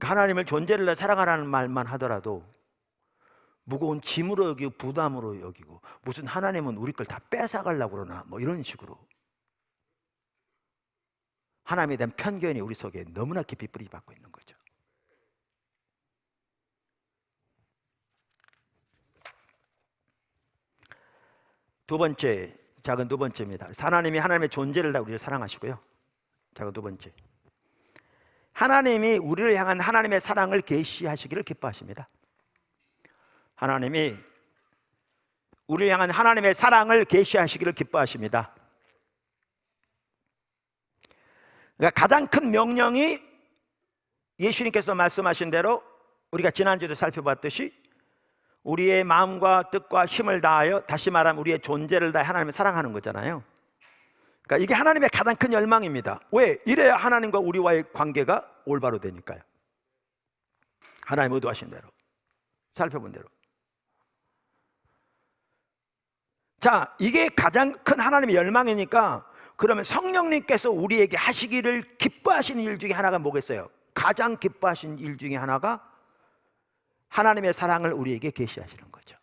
하나님을 존재를 다 사랑하라는 말만 하더라도 무거운 짐으로 여기고 부담으로 여기고, 무슨 하나님은 우리 걸 다 뺏어가려고 그러나 뭐 이런 식으로 하나님에 대한 편견이 우리 속에 너무나 깊이 뿌리 박고 있는 거죠. 두 번째, 작은 두 번째입니다. 하나님이 하나님의 존재를 다 우리를 사랑하시고요. 작은 두 번째, 하나님이 우리를 향한 하나님의 사랑을 계시하시기를 기뻐하십니다. 하나님이 우리를 향한 하나님의 사랑을 계시하시기를 기뻐하십니다. 그러니까 가장 큰 명령이 예수님께서 말씀하신 대로 우리가 지난주에도 살펴봤듯이 우리의 마음과 뜻과 힘을 다하여, 다시 말하면 우리의 존재를 다해 하나님을 사랑하는 거잖아요. 그러니까 이게 하나님의 가장 큰 열망입니다. 왜? 이래야 하나님과 우리와의 관계가 올바로 되니까요. 하나님 의도하신 대로, 살펴본 대로. 자, 이게 가장 큰 하나님의 열망이니까, 그러면 성령님께서 우리에게 하시기를 기뻐하시는 일 중에 하나가 뭐겠어요? 가장 기뻐하시는 일 중에 하나가 하나님의 사랑을 우리에게 계시하시는 거죠.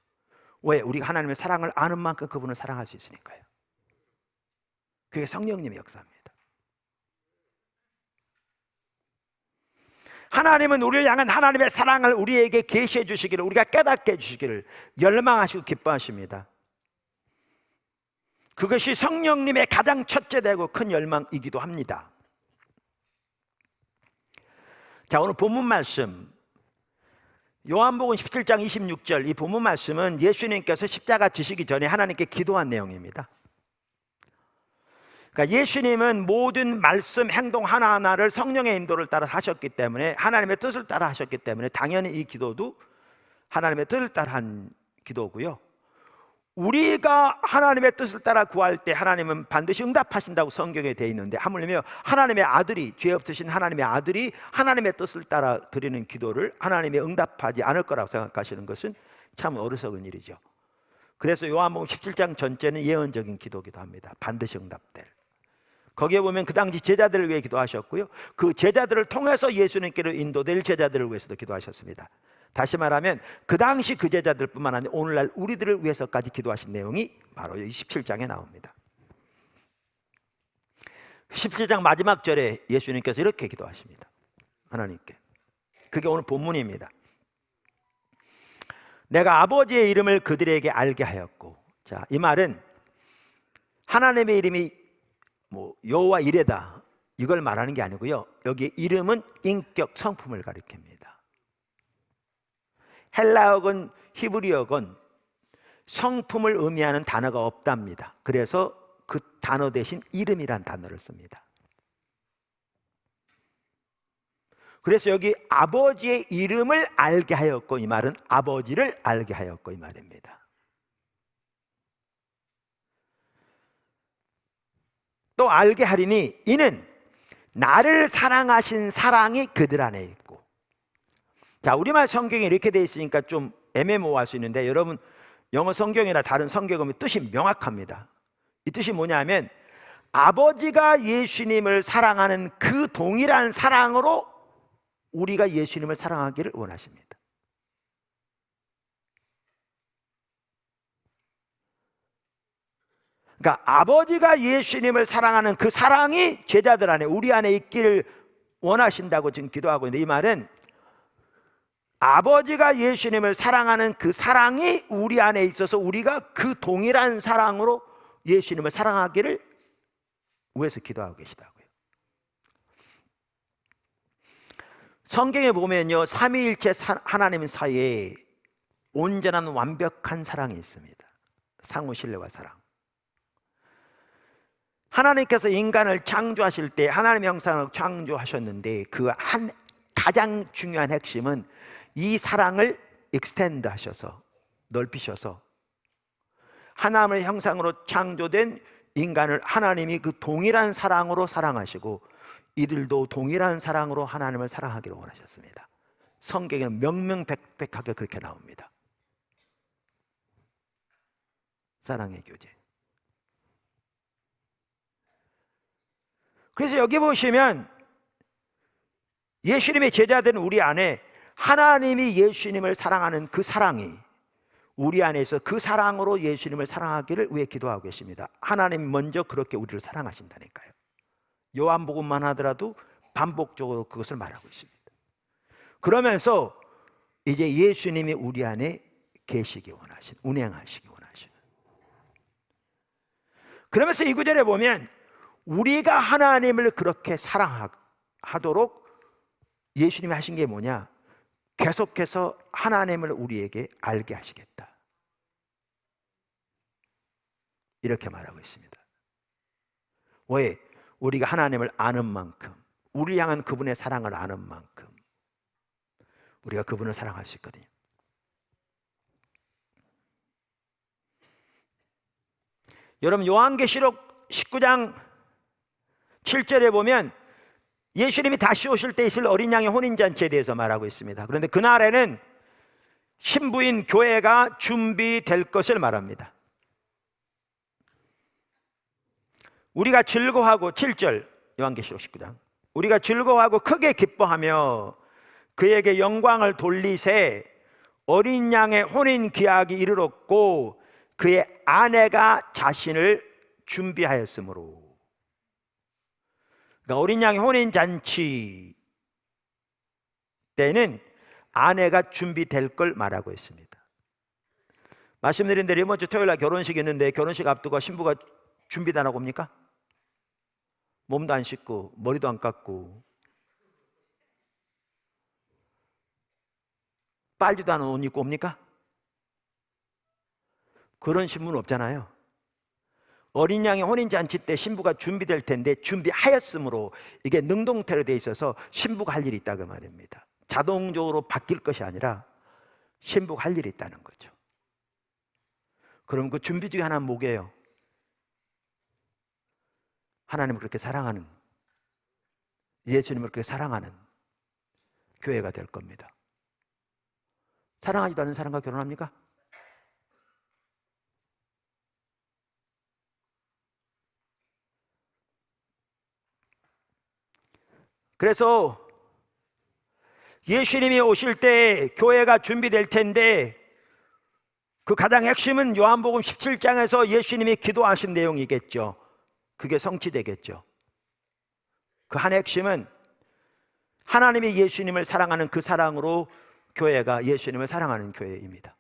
왜? 우리가 하나님의 사랑을 아는 만큼 그분을 사랑할 수 있으니까요. 그게 성령님의 역사입니다. 하나님은 우리를 향한 하나님의 사랑을 우리에게 계시해 주시기를, 우리가 깨닫게 해주시기를 열망하시고 기뻐하십니다. 그것이 성령님의 가장 첫째되고 큰 열망이기도 합니다. 자, 오늘 본문 말씀 요한복음 17장 26절, 이 본문 말씀은 예수님께서 십자가 지시기 전에 하나님께 기도한 내용입니다. 그러니까 예수님은 모든 말씀, 행동 하나하나를 성령의 인도를 따라 하셨기 때문에, 하나님의 뜻을 따라 하셨기 때문에 당연히 이 기도도 하나님의 뜻을 따라 한 기도고요. 우리가 하나님의 뜻을 따라 구할 때 하나님은 반드시 응답하신다고 성경에 되어 있는데, 하물며 하나님의 아들이, 죄 없으신 하나님의 아들이 하나님의 뜻을 따라 드리는 기도를 하나님이 응답하지 않을 거라고 생각하시는 것은 참 어리석은 일이죠. 그래서 요한복음 17장 전체는 예언적인 기도기도 합니다. 반드시 응답될. 거기에 보면 그 당시 제자들을 위해 기도하셨고요, 그 제자들을 통해서 예수님께로 인도될 제자들을 위해서도 기도하셨습니다. 다시 말하면 그 당시 그 제자들뿐만 아니라 오늘날 우리들을 위해서까지 기도하신 내용이 바로 이 17장에 나옵니다. 17장 마지막 절에 예수님께서 이렇게 기도하십니다. 하나님께. 그게 오늘 본문입니다. 내가 아버지의 이름을 그들에게 알게 하였고. 자, 이 말은 하나님의 이름이 뭐 여호와 이레다 이걸 말하는 게 아니고요, 여기 이름은 인격 성품을 가리킵니다. 헬라어건 히브리어건 성품을 의미하는 단어가 없답니다. 그래서 그 단어 대신 이름이란 단어를 씁니다. 그래서 여기 아버지의 이름을 알게 하였고, 이 말은 아버지를 알게 하였고 이 말입니다. 또 알게 하리니 이는 나를 사랑하신 사랑이 그들 안에 있고. 자, 우리말 성경에 이렇게 되어 있으니까 좀 애매모호할 수 있는데, 여러분 영어 성경이나 다른 성경은 뜻이 명확합니다. 이 뜻이 뭐냐면 아버지가 예수님을 사랑하는 그 동일한 사랑으로 우리가 예수님을 사랑하기를 원하십니다. 그러니까 아버지가 예수님을 사랑하는 그 사랑이 제자들 안에, 우리 안에 있기를 원하신다고 지금 기도하고 있는데, 이 말은 아버지가 예수님을 사랑하는 그 사랑이 우리 안에 있어서 우리가 그 동일한 사랑으로 예수님을 사랑하기를 위해서 기도하고 계시다고요. 성경에 보면요, 삼위일체 하나님 사이에 온전한 완벽한 사랑이 있습니다. 상호 신뢰와 사랑. 하나님께서 인간을 창조하실 때 하나님의 형상으로 창조하셨는데, 그 한 가장 중요한 핵심은 이 사랑을 익스텐드 하셔서 넓히셔서 하나님의 형상으로 창조된 인간을 하나님이 그 동일한 사랑으로 사랑하시고 이들도 동일한 사랑으로 하나님을 사랑하기를 원하셨습니다. 성경에는 명명백백하게 그렇게 나옵니다. 사랑의 교제. 그래서 여기 보시면 예수님의 제자된 우리 안에 하나님이 예수님을 사랑하는 그 사랑이 우리 안에서 그 사랑으로 예수님을 사랑하기를 위해 기도하고 계십니다. 하나님 먼저 그렇게 우리를 사랑하신다니까요. 요한복음만 하더라도 반복적으로 그것을 말하고 있습니다. 그러면서 이제 예수님이 우리 안에 계시기 원하시는, 운행하시기 원하시는. 그러면서 이 구절에 보면 우리가 하나님을 그렇게 사랑하도록 예수님이 하신 게 뭐냐? 계속해서 하나님을 우리에게 알게 하시겠다, 이렇게 말하고 있습니다. 왜? 우리가 하나님을 아는 만큼, 우리 향한 그분의 사랑을 아는 만큼 우리가 그분을 사랑할 수 있거든요. 여러분, 요한계시록 19장 7절에 보면 예수님이 다시 오실 때 있을 어린 양의 혼인잔치에 대해서 말하고 있습니다. 그런데 그날에는 신부인 교회가 준비될 것을 말합니다. 우리가 즐거워하고, 7절 요한계시록 19장, 우리가 즐거워하고 크게 기뻐하며 그에게 영광을 돌리세 어린 양의 혼인 기약이 이르렀고 그의 아내가 자신을 준비하였으므로. 그러니까 어린 양의 혼인 잔치 때는 아내가 준비될 걸 말하고 있습니다. 말씀드린 대로 이번 주 토요일 날 결혼식이 있는데 결혼식 앞두고 신부가 준비도 안 하고 옵니까? 몸도 안 씻고 머리도 안 깎고 빨지도 않은 옷 입고 옵니까? 그런 신부는 없잖아요. 어린 양의 혼인잔치 때 신부가 준비될 텐데 준비하였으므로 이게 능동태로 돼 있어서 신부가 할 일이 있다 그 말입니다. 자동적으로 바뀔 것이 아니라 신부가 할 일이 있다는 거죠. 그럼 그 준비 중에 하나는 뭐게요? 하나님을 그렇게 사랑하는, 예수님을 그렇게 사랑하는 교회가 될 겁니다. 사랑하지도 않는 사람과 결혼합니까? 그래서 예수님이 오실 때 교회가 준비될 텐데 그 가장 핵심은 요한복음 17장에서 예수님이 기도하신 내용이겠죠. 그게 성취되겠죠. 그 한 핵심은 하나님이 예수님을 사랑하는 그 사랑으로 교회가 예수님을 사랑하는 교회입니다.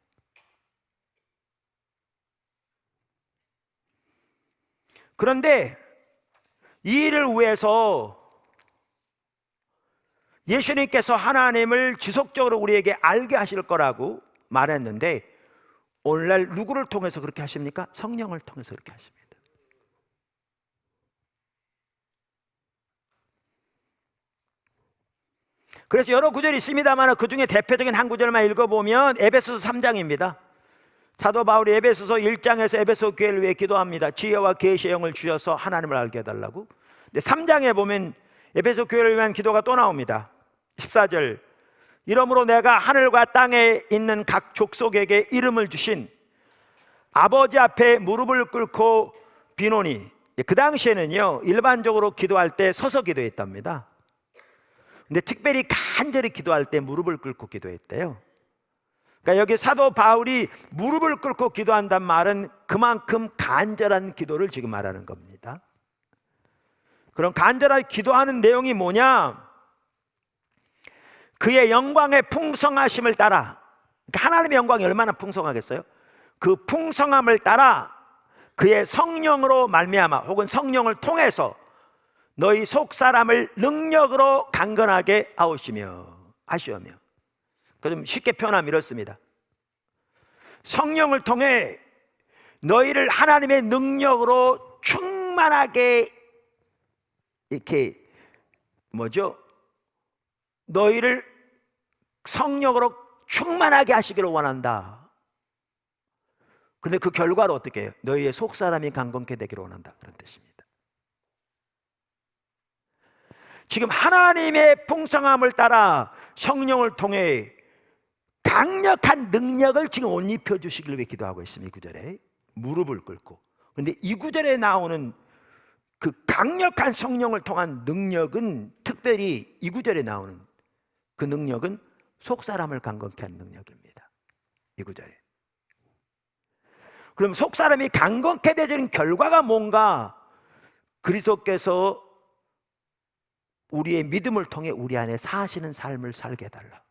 그런데 이 일을 위해서 예수님께서 하나님을 지속적으로 우리에게 알게 하실 거라고 말했는데 오늘날 누구를 통해서 그렇게 하십니까? 성령을 통해서 그렇게 하십니다. 그래서 여러 구절이 있습니다만 그 중에 대표적인 한 구절만 읽어보면 에베소서 3장입니다. 사도 바울이 에베소서 1장에서 에베소 교회를 위해 기도합니다. 지혜와 계시의 영을 주셔서 하나님을 알게 해달라고. 근데 3장에 보면 에베소 교회를 위한 기도가 또 나옵니다. 14절, 이러므로 내가 하늘과 땅에 있는 각 족속에게 이름을 주신 아버지 앞에 무릎을 꿇고 비노니. 그 당시에는요 일반적으로 기도할 때 서서 기도했답니다. 근데 특별히 간절히 기도할 때 무릎을 꿇고 기도했대요. 그러니까 여기 사도 바울이 무릎을 꿇고 기도한다는 말은 그만큼 간절한 기도를 지금 말하는 겁니다. 그럼 간절하게 기도하는 내용이 뭐냐? 그의 영광의 풍성하심을 따라, 그러니까 하나님의 영광이 얼마나 풍성하겠어요? 그 풍성함을 따라 그의 성령으로 말미암아 혹은 성령을 통해서 너희 속사람을 능력으로 강건하게 하시오며. 좀 쉽게 표현하면 이렇습니다. 성령을 통해 너희를 하나님의 능력으로 충만하게 너희를 성령으로 충만하게 하시기를 원한다. 근데 그 결과로 어떻게 해요? 너희의 속사람이 강건케 되기를 원한다, 그런 뜻입니다. 지금 하나님의 풍성함을 따라 성령을 통해 강력한 능력을 지금 옷 입혀주시기를 위해 기도하고 있습니다. 이 구절에 무릎을 꿇고. 그런데 이 구절에 나오는 그 강력한 성령을 통한 능력은, 특별히 이 구절에 나오는 그 능력은 속사람을 강건케 하는 능력입니다. 이 구절에. 그럼 속사람이 강건케 되는 결과가 뭔가? 그리스도께서 우리의 믿음을 통해 우리 안에 사시는 삶을 살게 해달라,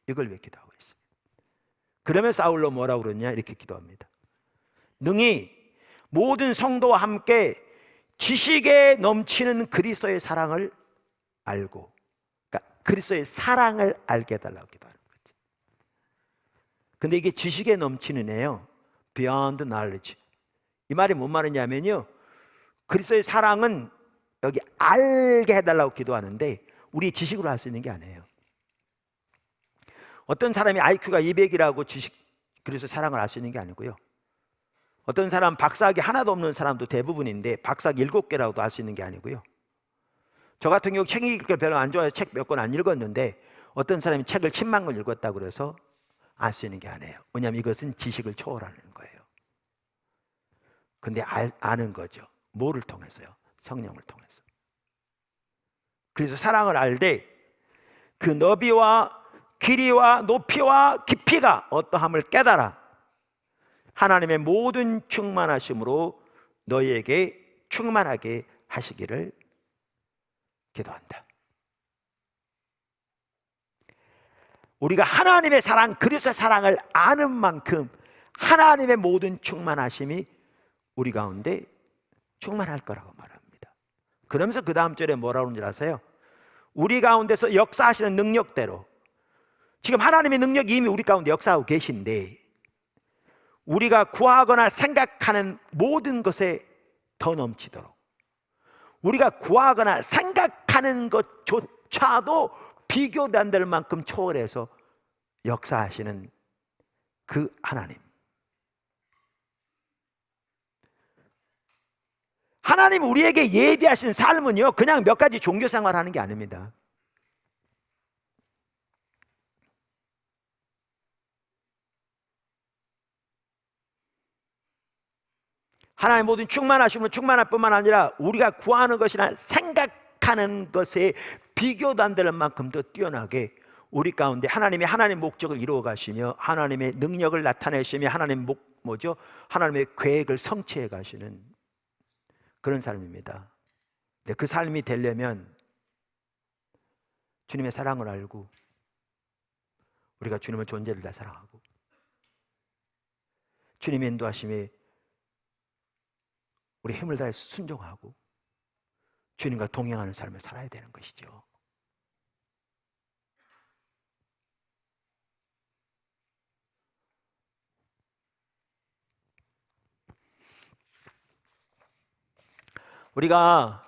이걸 위해 기도하고 있습니다. 그러면서 사울로 뭐라고 그러냐, 이렇게 기도합니다. 능히 모든 성도와 함께 지식에 넘치는 그리스도의 사랑을 알고, 그러니까 그리스도의 사랑을 알게 해달라고 기도하는 거지. 근데 이게 지식에 넘치는 애요, beyond knowledge. 이 말이 뭔 말이냐면요, 그리스도의 사랑은 여기 알게 해달라고 기도하는데 우리 지식으로 할 수 있는 게 아니에요. 어떤 사람이 IQ가 200이라고 그래서 사랑을 알 수 있는 게 아니고요. 어떤 사람 박사학위 하나도 없는 사람도 대부분인데 박사학위 7개라고도 알 수 있는 게 아니고요. 저 같은 경우 책 읽기 별로 안 좋아해서 책 몇 권 안 읽었는데 어떤 사람이 책을 10만 권 읽었다고 그래서 알 수 있는 게 아니에요. 왜냐하면 이것은 지식을 초월하는 거예요. 근데 아는 거죠. 뭐를 통해서요? 성령을 통해서. 그래서 사랑을 알되 그 너비와 길이와 높이와 깊이가 어떠함을 깨달아 하나님의 모든 충만하심으로 너희에게 충만하게 하시기를 기도한다. 우리가 하나님의 사랑, 그리스도의 사랑을 아는 만큼 하나님의 모든 충만하심이 우리 가운데 충만할 거라고 말합니다. 그러면서 그 다음 절에 뭐라고 하는지 아세요? 우리 가운데서 역사하시는 능력대로, 지금 하나님의 능력이 이미 우리 가운데 역사하고 계신데 우리가 구하거나 생각하는 모든 것에 더 넘치도록, 우리가 구하거나 생각하는 것조차도 비교도 안 될 만큼 초월해서 역사하시는 그 하나님. 하나님 우리에게 예비하신 삶은요, 그냥 몇 가지 종교 생활하는 게 아닙니다. 하나님 모든 충만하심은 충만할 뿐만 아니라 우리가 구하는 것이나 생각하는 것에 비교도 안 되는 만큼 더 뛰어나게 우리 가운데 하나님의 목적을 이루어 가시며 하나님의 능력을 나타내시며 하나님의 계획을 성취해 가시는 그런 삶입니다. 근데 그 삶이 되려면 주님의 사랑을 알고 우리가 주님의 존재를 다 사랑하고 주님의 인도하심에 우리 힘을 다해 순종하고 주님과 동행하는 삶을 살아야 되는 것이죠. 우리가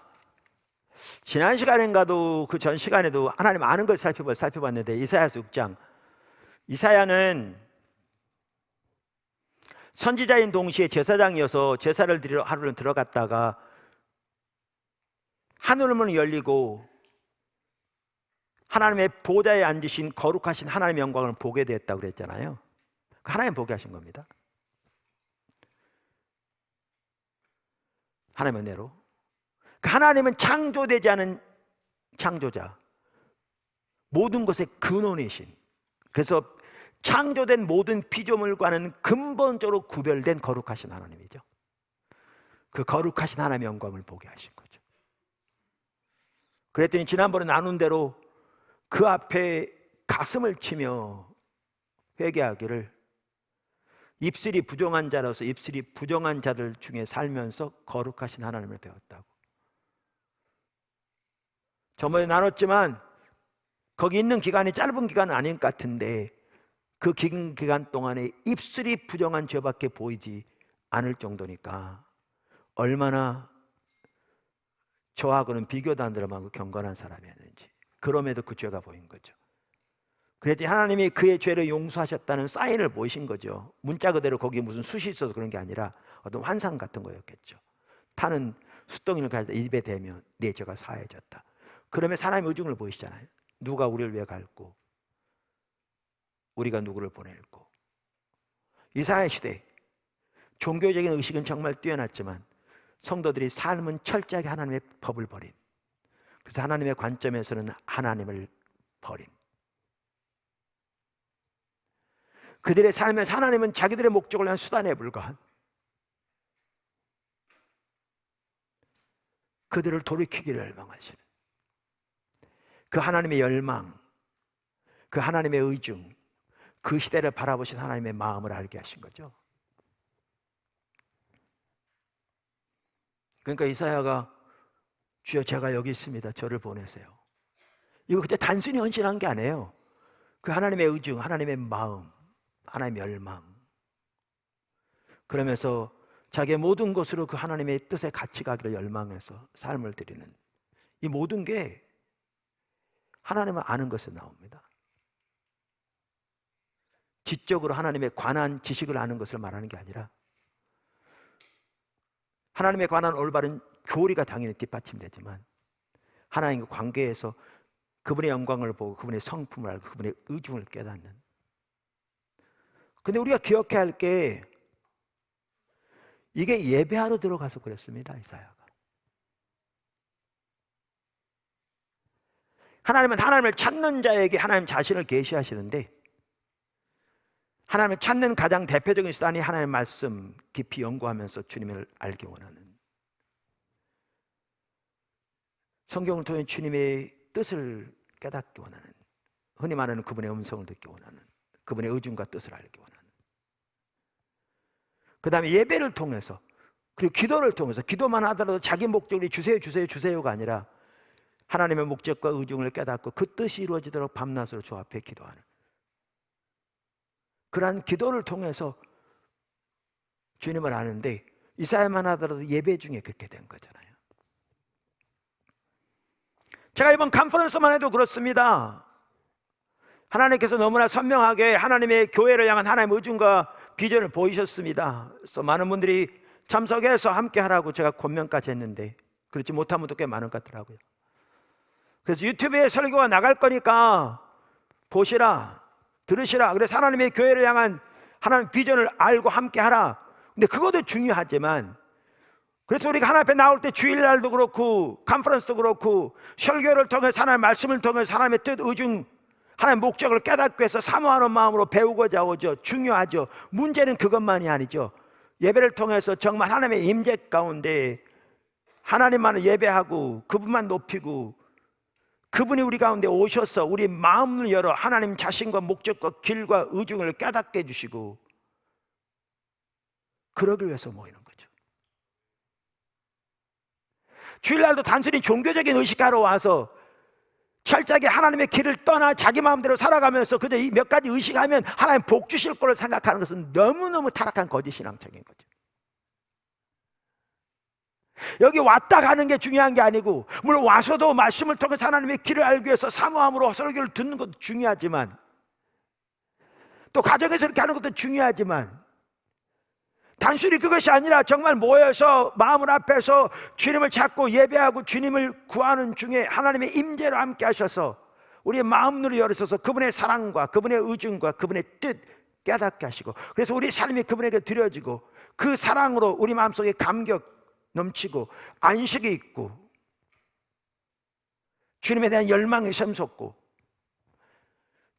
지난 시간인가도 그 전 시간에도 하나님 아는 걸 살펴봤는데 이사야서 6장, 이사야는 선지자인 동시에 제사장이어서 제사를 드리러 하루는 들어갔다가 하늘문이 열리고 하나님의 보좌에 앉으신 거룩하신 하나님의 영광을 보게 되었다고 그랬잖아요. 하나님 보게 하신 겁니다. 하나님의 은혜로. 하나님은 창조되지 않은 창조자, 모든 것의 근원이신, 그래서 창조된 모든 피조물과는 근본적으로 구별된 거룩하신 하나님이죠. 그 거룩하신 하나님의 영광을 보게 하신 거죠. 그랬더니 지난번에 나눈 대로 그 앞에 가슴을 치며 회개하기를, 입술이 부정한 자로서 입술이 부정한 자들 중에 살면서 거룩하신 하나님을 배웠다고. 저번에 나눴지만 거기 있는 기간이 짧은 기간은 아닌 것 같은데 그 긴 기간 동안에 입술이 부정한 죄밖에 보이지 않을 정도니까 얼마나 저하고는 비교도 안 될 만큼 경건한 사람이었는지, 그럼에도 그 죄가 보인 거죠. 그랬더니 하나님이 그의 죄를 용서하셨다는 사인을 보이신 거죠. 문자 그대로 거기에 무슨 숯이 있어서 그런 게 아니라 어떤 환상 같은 거였겠죠. 타는 숯덩이를 가져다 입에 대면 내 죄가 사해졌다. 그러면 하나님의 의중을 보이시잖아요. 누가 우리를 위해 갈고 우리가 누구를 보낼고. 이사야 시대 종교적인 의식은 정말 뛰어났지만 성도들이 삶은 철저하게 하나님의 법을 버린, 그래서 하나님의 관점에서는 하나님을 버린, 그들의 삶에서 하나님은 자기들의 목적을 위한 수단에 불과한, 그들을 돌이키기를 열망하시는 그 하나님의 열망, 그 하나님의 의중, 그 시대를 바라보신 하나님의 마음을 알게 하신 거죠. 그러니까 이사야가 주여 제가 여기 있습니다. 저를 보내세요. 이거 그때 단순히 헌신한 게 아니에요. 그 하나님의 의중, 하나님의 마음, 하나님의 열망. 그러면서 자기의 모든 것으로 그 하나님의 뜻에 같이 가기를 열망해서 삶을 드리는 이 모든 게 하나님을 아는 것에 나옵니다. 지적으로 하나님에 관한 지식을 아는 것을 말하는 게 아니라 하나님에 관한 올바른 교리가 당연히 뒷받침되지만 하나님과 관계에서 그분의 영광을 보고 그분의 성품을 알고 그분의 의중을 깨닫는. 근데 우리가 기억해야 할 게 이게 예배하러 들어가서 그랬습니다. 이사야가. 하나님은 하나님을 찾는 자에게 하나님 자신을 계시하시는데 하나님을 찾는 가장 대표적인 수단이 하나님의 말씀 깊이 연구하면서 주님을 알기 원하는, 성경을 통해 주님의 뜻을 깨닫기 원하는, 흔히 말하는 그분의 음성을 듣기 원하는, 그분의 의중과 뜻을 알기 원하는, 그 다음에 예배를 통해서 그리고 기도를 통해서 기도만 하더라도 자기 목적이 주세요 주세요 주세요가 아니라 하나님의 목적과 의중을 깨닫고 그 뜻이 이루어지도록 밤낮으로 주 앞에 기도하는, 그러한 기도를 통해서 주님을 아는데 이사야만 하더라도 예배 중에 그렇게 된 거잖아요. 제가 이번 컨퍼런스만 해도 그렇습니다. 하나님께서 너무나 선명하게 하나님의 교회를 향한 하나님의 의중과 비전을 보이셨습니다. 그래서 많은 분들이 참석해서 함께 하라고 제가 권면까지 했는데 그렇지 못한 분도 꽤 많은 것 같더라고요. 그래서 유튜브에 설교가 나갈 거니까 보시라, 들으시라. 그래서 하나님의 교회를 향한 하나님의 비전을 알고 함께 하라. 근데 그것도 중요하지만, 그래서 우리가 하나님 앞에 나올 때 주일날도 그렇고 컨퍼런스도 그렇고 설교를 통해서 하나님의 말씀을 통해서 하나님의 뜻, 의중, 하나님의 목적을 깨닫기 위해서 사모하는 마음으로 배우고자 오죠. 중요하죠. 문제는 그것만이 아니죠. 예배를 통해서 정말 하나님의 임재 가운데 하나님만을 예배하고 그분만 높이고 그분이 우리 가운데 오셔서 우리 마음을 열어 하나님 자신과 목적과 길과 의중을 깨닫게 해주시고 그러기 위해서 모이는 거죠. 주일날도 단순히 종교적인 의식하러 와서 철저하게 하나님의 길을 떠나 자기 마음대로 살아가면서 그저 이 몇 가지 의식하면 하나님 복 주실 거를 생각하는 것은 너무너무 타락한 거짓 신앙적인 거죠. 여기 왔다 가는 게 중요한 게 아니고, 물론 와서도 말씀을 통해서 하나님의 길을 알기 위해서 사모함으로 설교를 듣는 것도 중요하지만, 또 가정에서 이렇게 하는 것도 중요하지만, 단순히 그것이 아니라 정말 모여서 마음을 앞에서 주님을 찾고 예배하고 주님을 구하는 중에 하나님의 임재로 함께 하셔서 우리의 마음으로 열으셔서 그분의 사랑과 그분의 의중과 그분의 뜻 깨닫게 하시고, 그래서 우리 삶이 그분에게 드려지고 그 사랑으로 우리 마음속에 감격 넘치고 안식이 있고 주님에 대한 열망이 샘솟고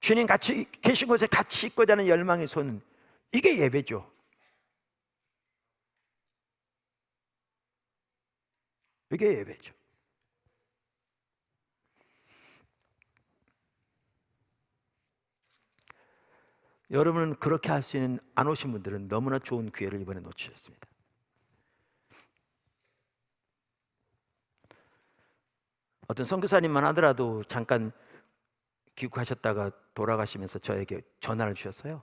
주님 같이 계신 곳에 같이 있고자 하는 열망이 솟는, 이게 예배죠. 이게 예배죠. 여러분은 그렇게 할 수 있는, 안 오신 분들은 너무나 좋은 기회를 이번에 놓치셨습니다. 어떤 선교사님만 하더라도 잠깐 귀국하셨다가 돌아가시면서 저에게 전화를 주셨어요.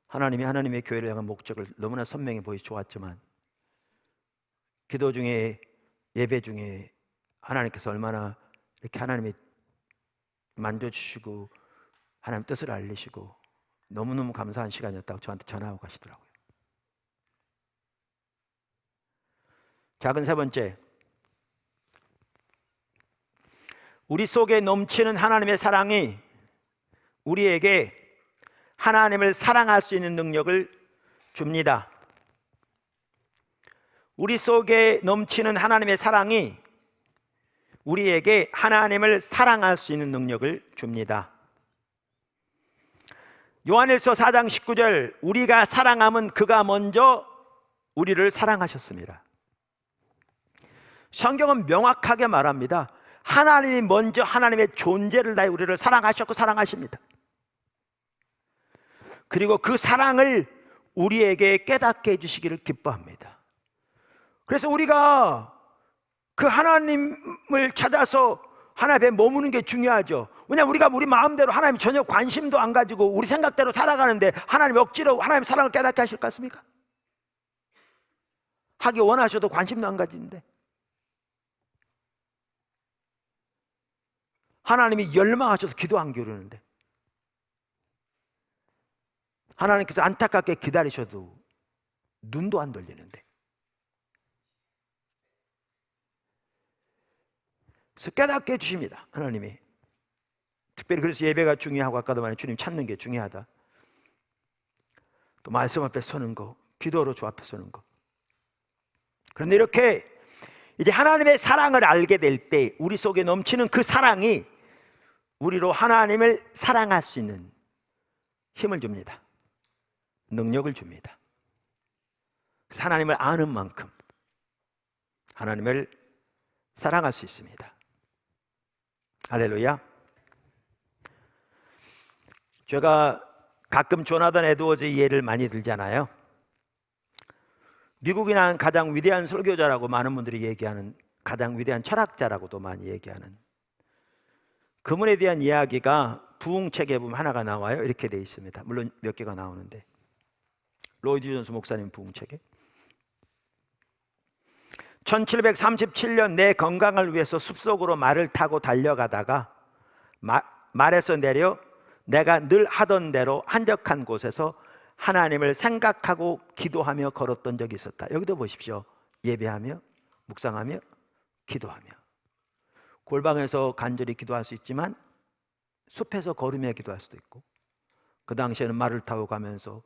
하나님이 하나님의 교회를 향한 목적을 너무나 선명히 보이시 좋았지만 기도 중에 예배 중에 하나님께서 얼마나 이렇게 하나님의 만져주시고 하나님 뜻을 알리시고 너무너무 감사한 시간이었다고 저한테 전화하고 가시더라고요. 작은 세 번째, 우리 속에 넘치는 하나님의 사랑이 우리에게 하나님을 사랑할 수 있는 능력을 줍니다. 우리 속에 넘치는 하나님의 사랑이 우리에게 하나님을 사랑할 수 있는 능력을 줍니다. 요한일서 4장 19절, 우리가 사랑함은 그가 먼저 우리를 사랑하셨습니다. 성경은 명확하게 말합니다. 하나님이 먼저 하나님의 존재를 다해 우리를 사랑하셨고 사랑하십니다. 그리고 그 사랑을 우리에게 깨닫게 해주시기를 기뻐합니다. 그래서 우리가 그 하나님을 찾아서 하나님 앞에 머무는 게 중요하죠. 왜냐하면 우리가 우리 마음대로 하나님 전혀 관심도 안 가지고 우리 생각대로 살아가는데 하나님 억지로 하나님 사랑을 깨닫게 하실 것 같습니까? 하기 원하셔도 관심도 안 가지는데, 하나님이 열망하셔서 기도 안 기울이는데, 하나님께서 안타깝게 기다리셔도 눈도 안 돌리는데, 그래서 깨닫게 해주십니다. 하나님이. 특별히 그래서 예배가 중요하고, 아까도 말한 주님 찾는 게 중요하다. 또 말씀 앞에 서는 거, 기도로 주 앞에 서는 거. 그런데 이렇게 이제 하나님의 사랑을 알게 될 때 우리 속에 넘치는 그 사랑이 우리로 하나님을 사랑할 수 있는 힘을 줍니다. 능력을 줍니다. 그래서 하나님을 아는 만큼 하나님을 사랑할 수 있습니다. 할렐루야. 제가 가끔 조나단 에드워즈 예를 많이 들잖아요. 미국이 난 가장 위대한 설교자라고 많은 분들이 얘기하는, 가장 위대한 철학자라고도 많이 얘기하는 그분에 대한 이야기가 부흥책에 보면 하나가 나와요. 이렇게 되어 있습니다. 물론 몇 개가 나오는데, 로이드 존스 목사님 부흥책에 1737년 내 건강을 위해서 숲속으로 말을 타고 달려가다가 말에서 내려 내가 늘 하던 대로 한적한 곳에서 하나님을 생각하고 기도하며 걸었던 적이 있었다. 여기도 보십시오. 예배하며 묵상하며 기도하며. 골방에서 간절히 기도할 수 있지만 숲에서 걸으며 기도할 수도 있고, 그 당시에는 말을 타고 가면서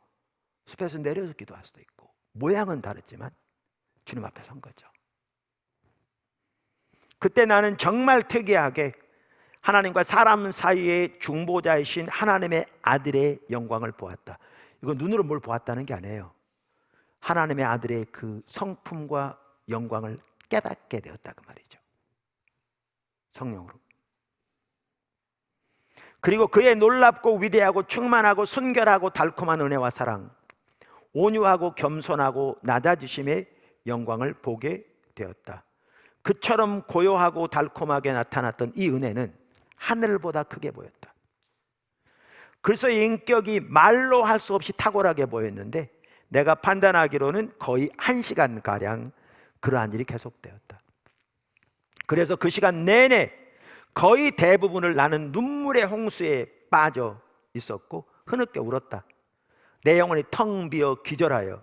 숲에서 내려서 기도할 수도 있고, 모양은 다르지만 주님 앞에 선 거죠. 그때 나는 정말 특이하게 하나님과 사람 사이의 중보자이신 하나님의 아들의 영광을 보았다. 이건 눈으로 뭘 보았다는 게 아니에요. 하나님의 아들의 그 성품과 영광을 깨닫게 되었다, 그 말이죠. 성령으로. 그리고 그의 놀랍고 위대하고 충만하고 순결하고 달콤한 은혜와 사랑, 온유하고 겸손하고 낮아지심의 영광을 보게 되었다. 그처럼 고요하고 달콤하게 나타났던 이 은혜는 하늘보다 크게 보였다. 그래서 인격이 말로 할 수 없이 탁월하게 보였는데, 내가 판단하기로는 거의 1시간가량 그러한 일이 계속되었다. 그래서 그 시간 내내 거의 대부분을 나는 눈물의 홍수에 빠져 있었고 흐느껴 울었다. 내 영혼이 텅 비어 기절하여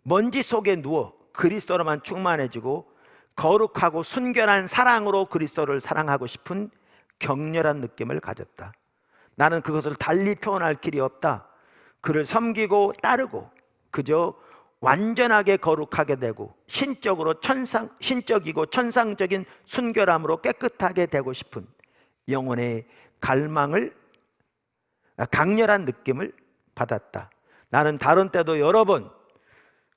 먼지 속에 누워 그리스도로만 충만해지고 거룩하고 순결한 사랑으로 그리스도를 사랑하고 싶은 격렬한 느낌을 가졌다. 나는 그것을 달리 표현할 길이 없다. 그를 섬기고 따르고 그저 완전하게 거룩하게 되고 신적이고 천상적인 순결함으로 깨끗하게 되고 싶은 영혼의 갈망을, 강렬한 느낌을 받았다. 나는 다른 때도 여러 번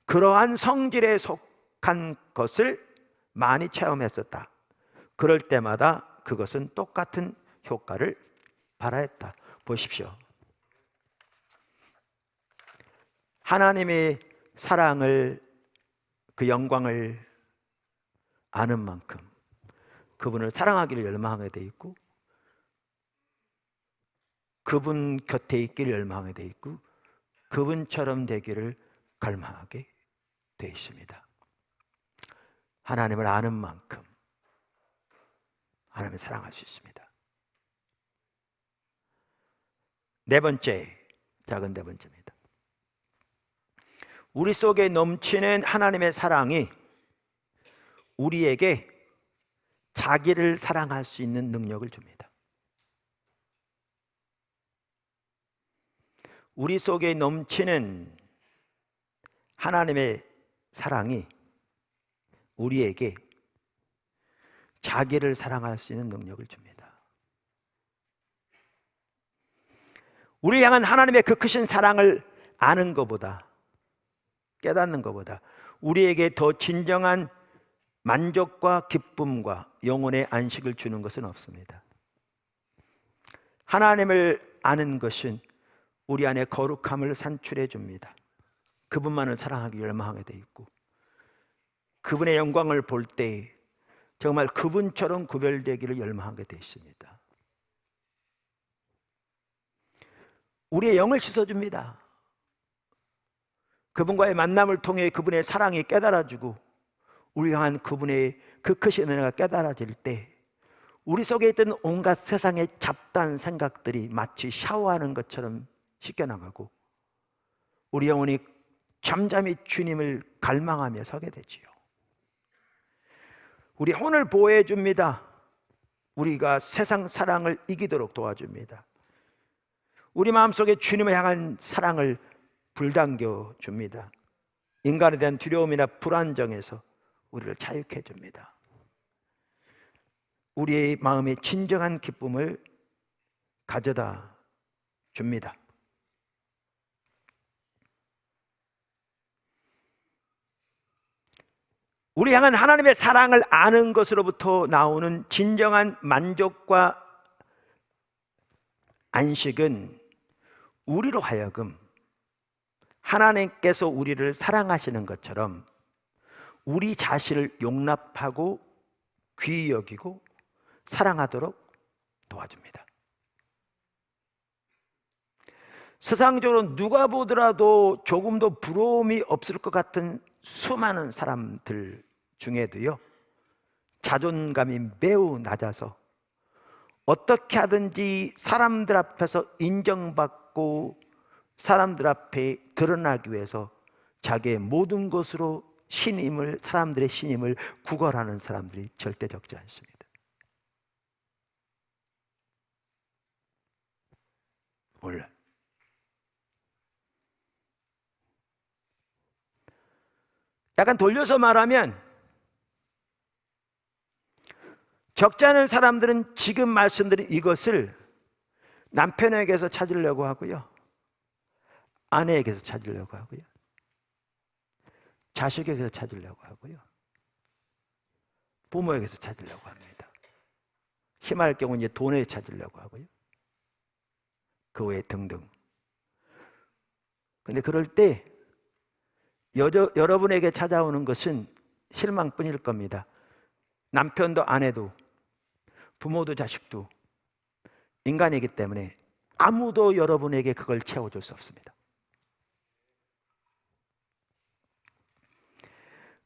그러한 성질에 속한 것을 많이 체험했었다. 그럴 때마다 그것은 똑같은 효과를 발하였다. 보십시오. 하나님의 사랑을, 그 영광을 아는 만큼 그분을 사랑하기를 열망하게 돼 있고, 그분 곁에 있기를 열망하게 돼 있고, 그분처럼 되기를 갈망하게 돼 있습니다. 하나님을 아는 만큼 하나님을 사랑할 수 있습니다. 네 번째, 작은 네 번째입니다. 우리 속에 넘치는 하나님의 사랑이 우리에게 자기를 사랑할 수 있는 능력을 줍니다. 우리 속에 넘치는 하나님의 사랑이 우리에게 자기를 사랑할 수 있는 능력을 줍니다. 우리 향한 하나님의 그 크신 사랑을 아는 것보다, 깨닫는 것보다 우리에게 더 진정한 만족과 기쁨과 영혼의 안식을 주는 것은 없습니다. 하나님을 아는 것은 우리 안에 거룩함을 산출해 줍니다. 그분만을 사랑하기 열망하게 돼 있고, 그분의 영광을 볼 때 정말 그분처럼 구별되기를 열망하게 돼 있습니다. 우리의 영을 씻어줍니다. 그분과의 만남을 통해 그분의 사랑이 깨달아지고 우리 향한 그분의 그 크신 은혜가 깨달아질 때 우리 속에 있던 온갖 세상의 잡다한 생각들이 마치 샤워하는 것처럼 씻겨나가고 우리 영혼이 잠잠히 주님을 갈망하며 서게 되지요. 우리 혼을 보호해 줍니다. 우리가 세상 사랑을 이기도록 도와줍니다. 우리 마음속에 주님을 향한 사랑을 불당겨 줍니다. 인간에 대한 두려움이나 불안정에서 우리를 자유케 줍니다. 우리의 마음에 진정한 기쁨을 가져다 줍니다. 우리 향한 하나님의 사랑을 아는 것으로부터 나오는 진정한 만족과 안식은 우리로 하여금 하나님께서 우리를 사랑하시는 것처럼 우리 자신을 용납하고 귀히 여기고 사랑하도록 도와줍니다. 세상적으로 누가 보더라도 조금도 부러움이 없을 것 같은 수많은 사람들 중에도요, 자존감이 매우 낮아서 어떻게 하든지 사람들 앞에서 인정받고 사람들 앞에 드러나기 위해서 자기의 모든 것으로 신임을, 사람들의 신임을 구걸하는 사람들이 절대 적지 않습니다. 몰라요. 약간 돌려서 말하면 적지 않은 사람들은 지금 말씀드린 이것을 남편에게서 찾으려고 하고요, 아내에게서 찾으려고 하고요, 자식에게서 찾으려고 하고요, 부모에게서 찾으려고 합니다. 심할 경우 이제 돈에 찾으려고 하고요, 그 외에 등등. 근데 그럴 때 여러분에게 찾아오는 것은 실망뿐일 겁니다. 남편도 아내도 부모도 자식도 인간이기 때문에 아무도 여러분에게 그걸 채워줄 수 없습니다.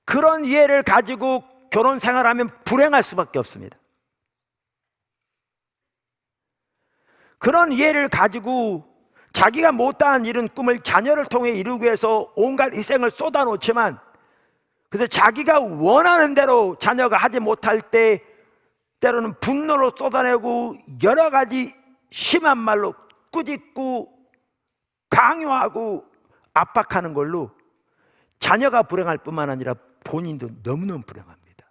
그런 이해를 가지고 결혼 생활하면 불행할 수밖에 없습니다. 그런 이해를 가지고 자기가 못다한 이룬 꿈을 자녀를 통해 이루기 위해서 온갖 희생을 쏟아놓지만, 그래서 자기가 원하는 대로 자녀가 하지 못할 때 때로는 분노로 쏟아내고 여러 가지 심한 말로 꾸짖고 강요하고 압박하는 걸로 자녀가 불행할 뿐만 아니라 본인도 너무너무 불행합니다.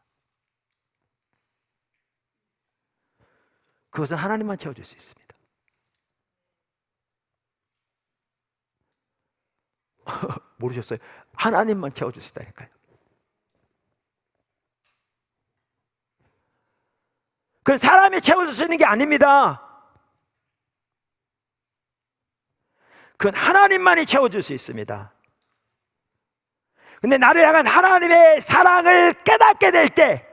그것은 하나님만 채워줄 수 있습니다. 모르셨어요? 하나님만 채워줄 수 있다니까요. 그 사람이 채워줄 수 있는 게 아닙니다. 그건 하나님만이 채워줄 수 있습니다. 근데 나를 향한 하나님의 사랑을 깨닫게 될 때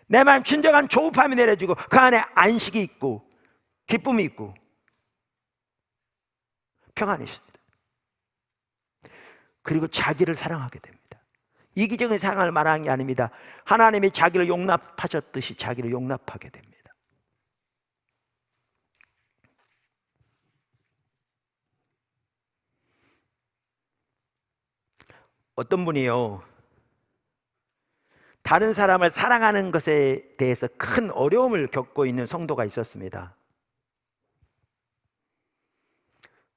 내 마음 진정한 조급함이 내려지고 그 안에 안식이 있고 기쁨이 있고 평안이 있습니다. 그리고 자기를 사랑하게 됩니다. 이기적인 사랑을 말하는 게 아닙니다. 하나님이 자기를 용납하셨듯이 자기를 용납하게 됩니다. 어떤 분이요, 다른 사람을 사랑하는 것에 대해서 큰 어려움을 겪고 있는 성도가 있었습니다.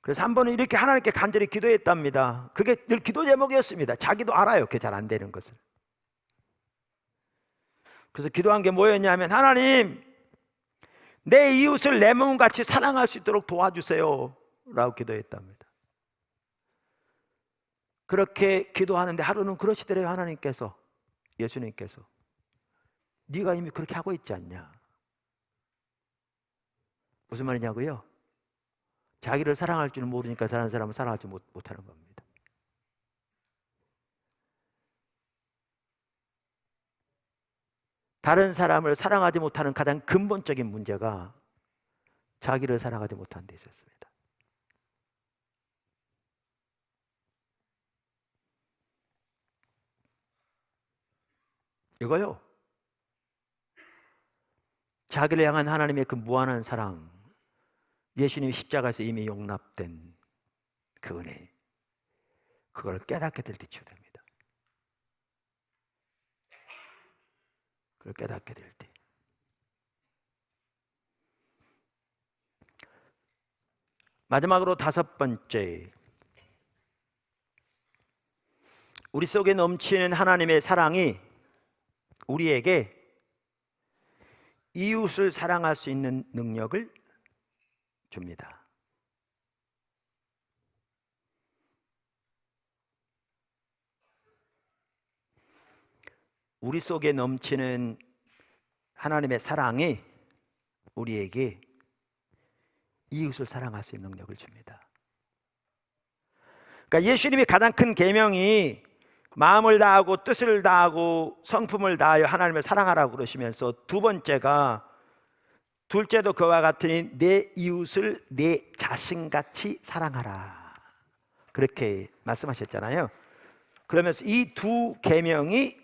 그래서 한 번은 이렇게 하나님께 간절히 기도했답니다. 그게 늘 기도 제목이었습니다. 자기도 알아요, 그게 잘 안 되는 것을. 그래서 기도한 게 뭐였냐면, 하나님, 내 이웃을 내 몸같이 사랑할 수 있도록 도와주세요 라고 기도했답니다. 그렇게 기도하는데 하루는 그러시더래요. 하나님께서, 예수님께서, 네가 이미 그렇게 하고 있지 않냐. 무슨 말이냐고요? 자기를 사랑할 줄 모르니까 다른 사람을 사랑할 줄 못하는 겁니다. 다른 사람을 사랑하지 못하는 가장 근본적인 문제가 자기를 사랑하지 못하는 데 있었습니다. 이거요, 자기를 향한 하나님의 그 무한한 사랑, 예수님이 십자가에서 이미 용납된 그 은혜, 그걸 깨닫게 될 때 치유됩니다. 그걸 깨닫게 될 때. 마지막으로 다섯 번째, 우리 속에 넘치는 하나님의 사랑이 우리에게 이웃을 사랑할 수 있는 능력을 줍니다. 우리 속에 넘치는 하나님의 사랑이 우리에게 이웃을 사랑할 수 있는 능력을 줍니다. 그러니까 예수님이 가장 큰 계명이 마음을 다하고 뜻을 다하고 성품을 다하여 하나님을 사랑하라고 그러시면서, 두 번째가, 둘째도 그와 같으니 내 이웃을 내 자신같이 사랑하라, 그렇게 말씀하셨잖아요. 그러면서 이 두 계명이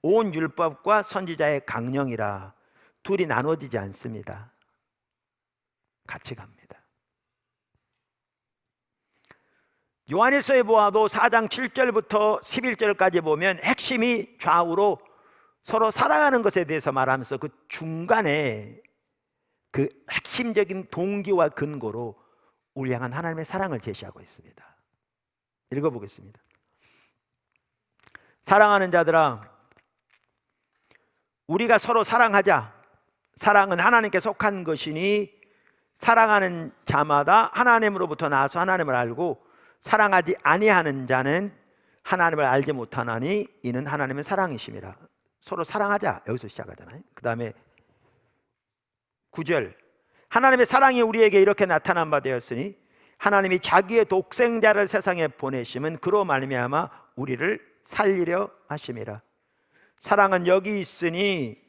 온 율법과 선지자의 강령이라, 둘이 나눠지지 않습니다. 같이 갑니다. 요한일서에 보아도 4장 7절부터 11절까지 보면 핵심이 좌우로 서로 사랑하는 것에 대해서 말하면서 그 중간에 그 핵심적인 동기와 근거로 우리 향한 하나님의 사랑을 제시하고 있습니다. 읽어보겠습니다. 사랑하는 자들아, 우리가 서로 사랑하자. 사랑은 하나님께 속한 것이니 사랑하는 자마다 하나님으로부터 나서 하나님을 알고 사랑하지 아니하는 자는 하나님을 알지 못하나니 이는 하나님의 사랑이심이라. 서로 사랑하자, 여기서 시작하잖아요. 그 다음에 9절, 하나님의 사랑이 우리에게 이렇게 나타난 바 되었으니 하나님이 자기의 독생자를 세상에 보내심은 그로 말미암아 우리를 살리려 하심이라. 사랑은 여기 있으니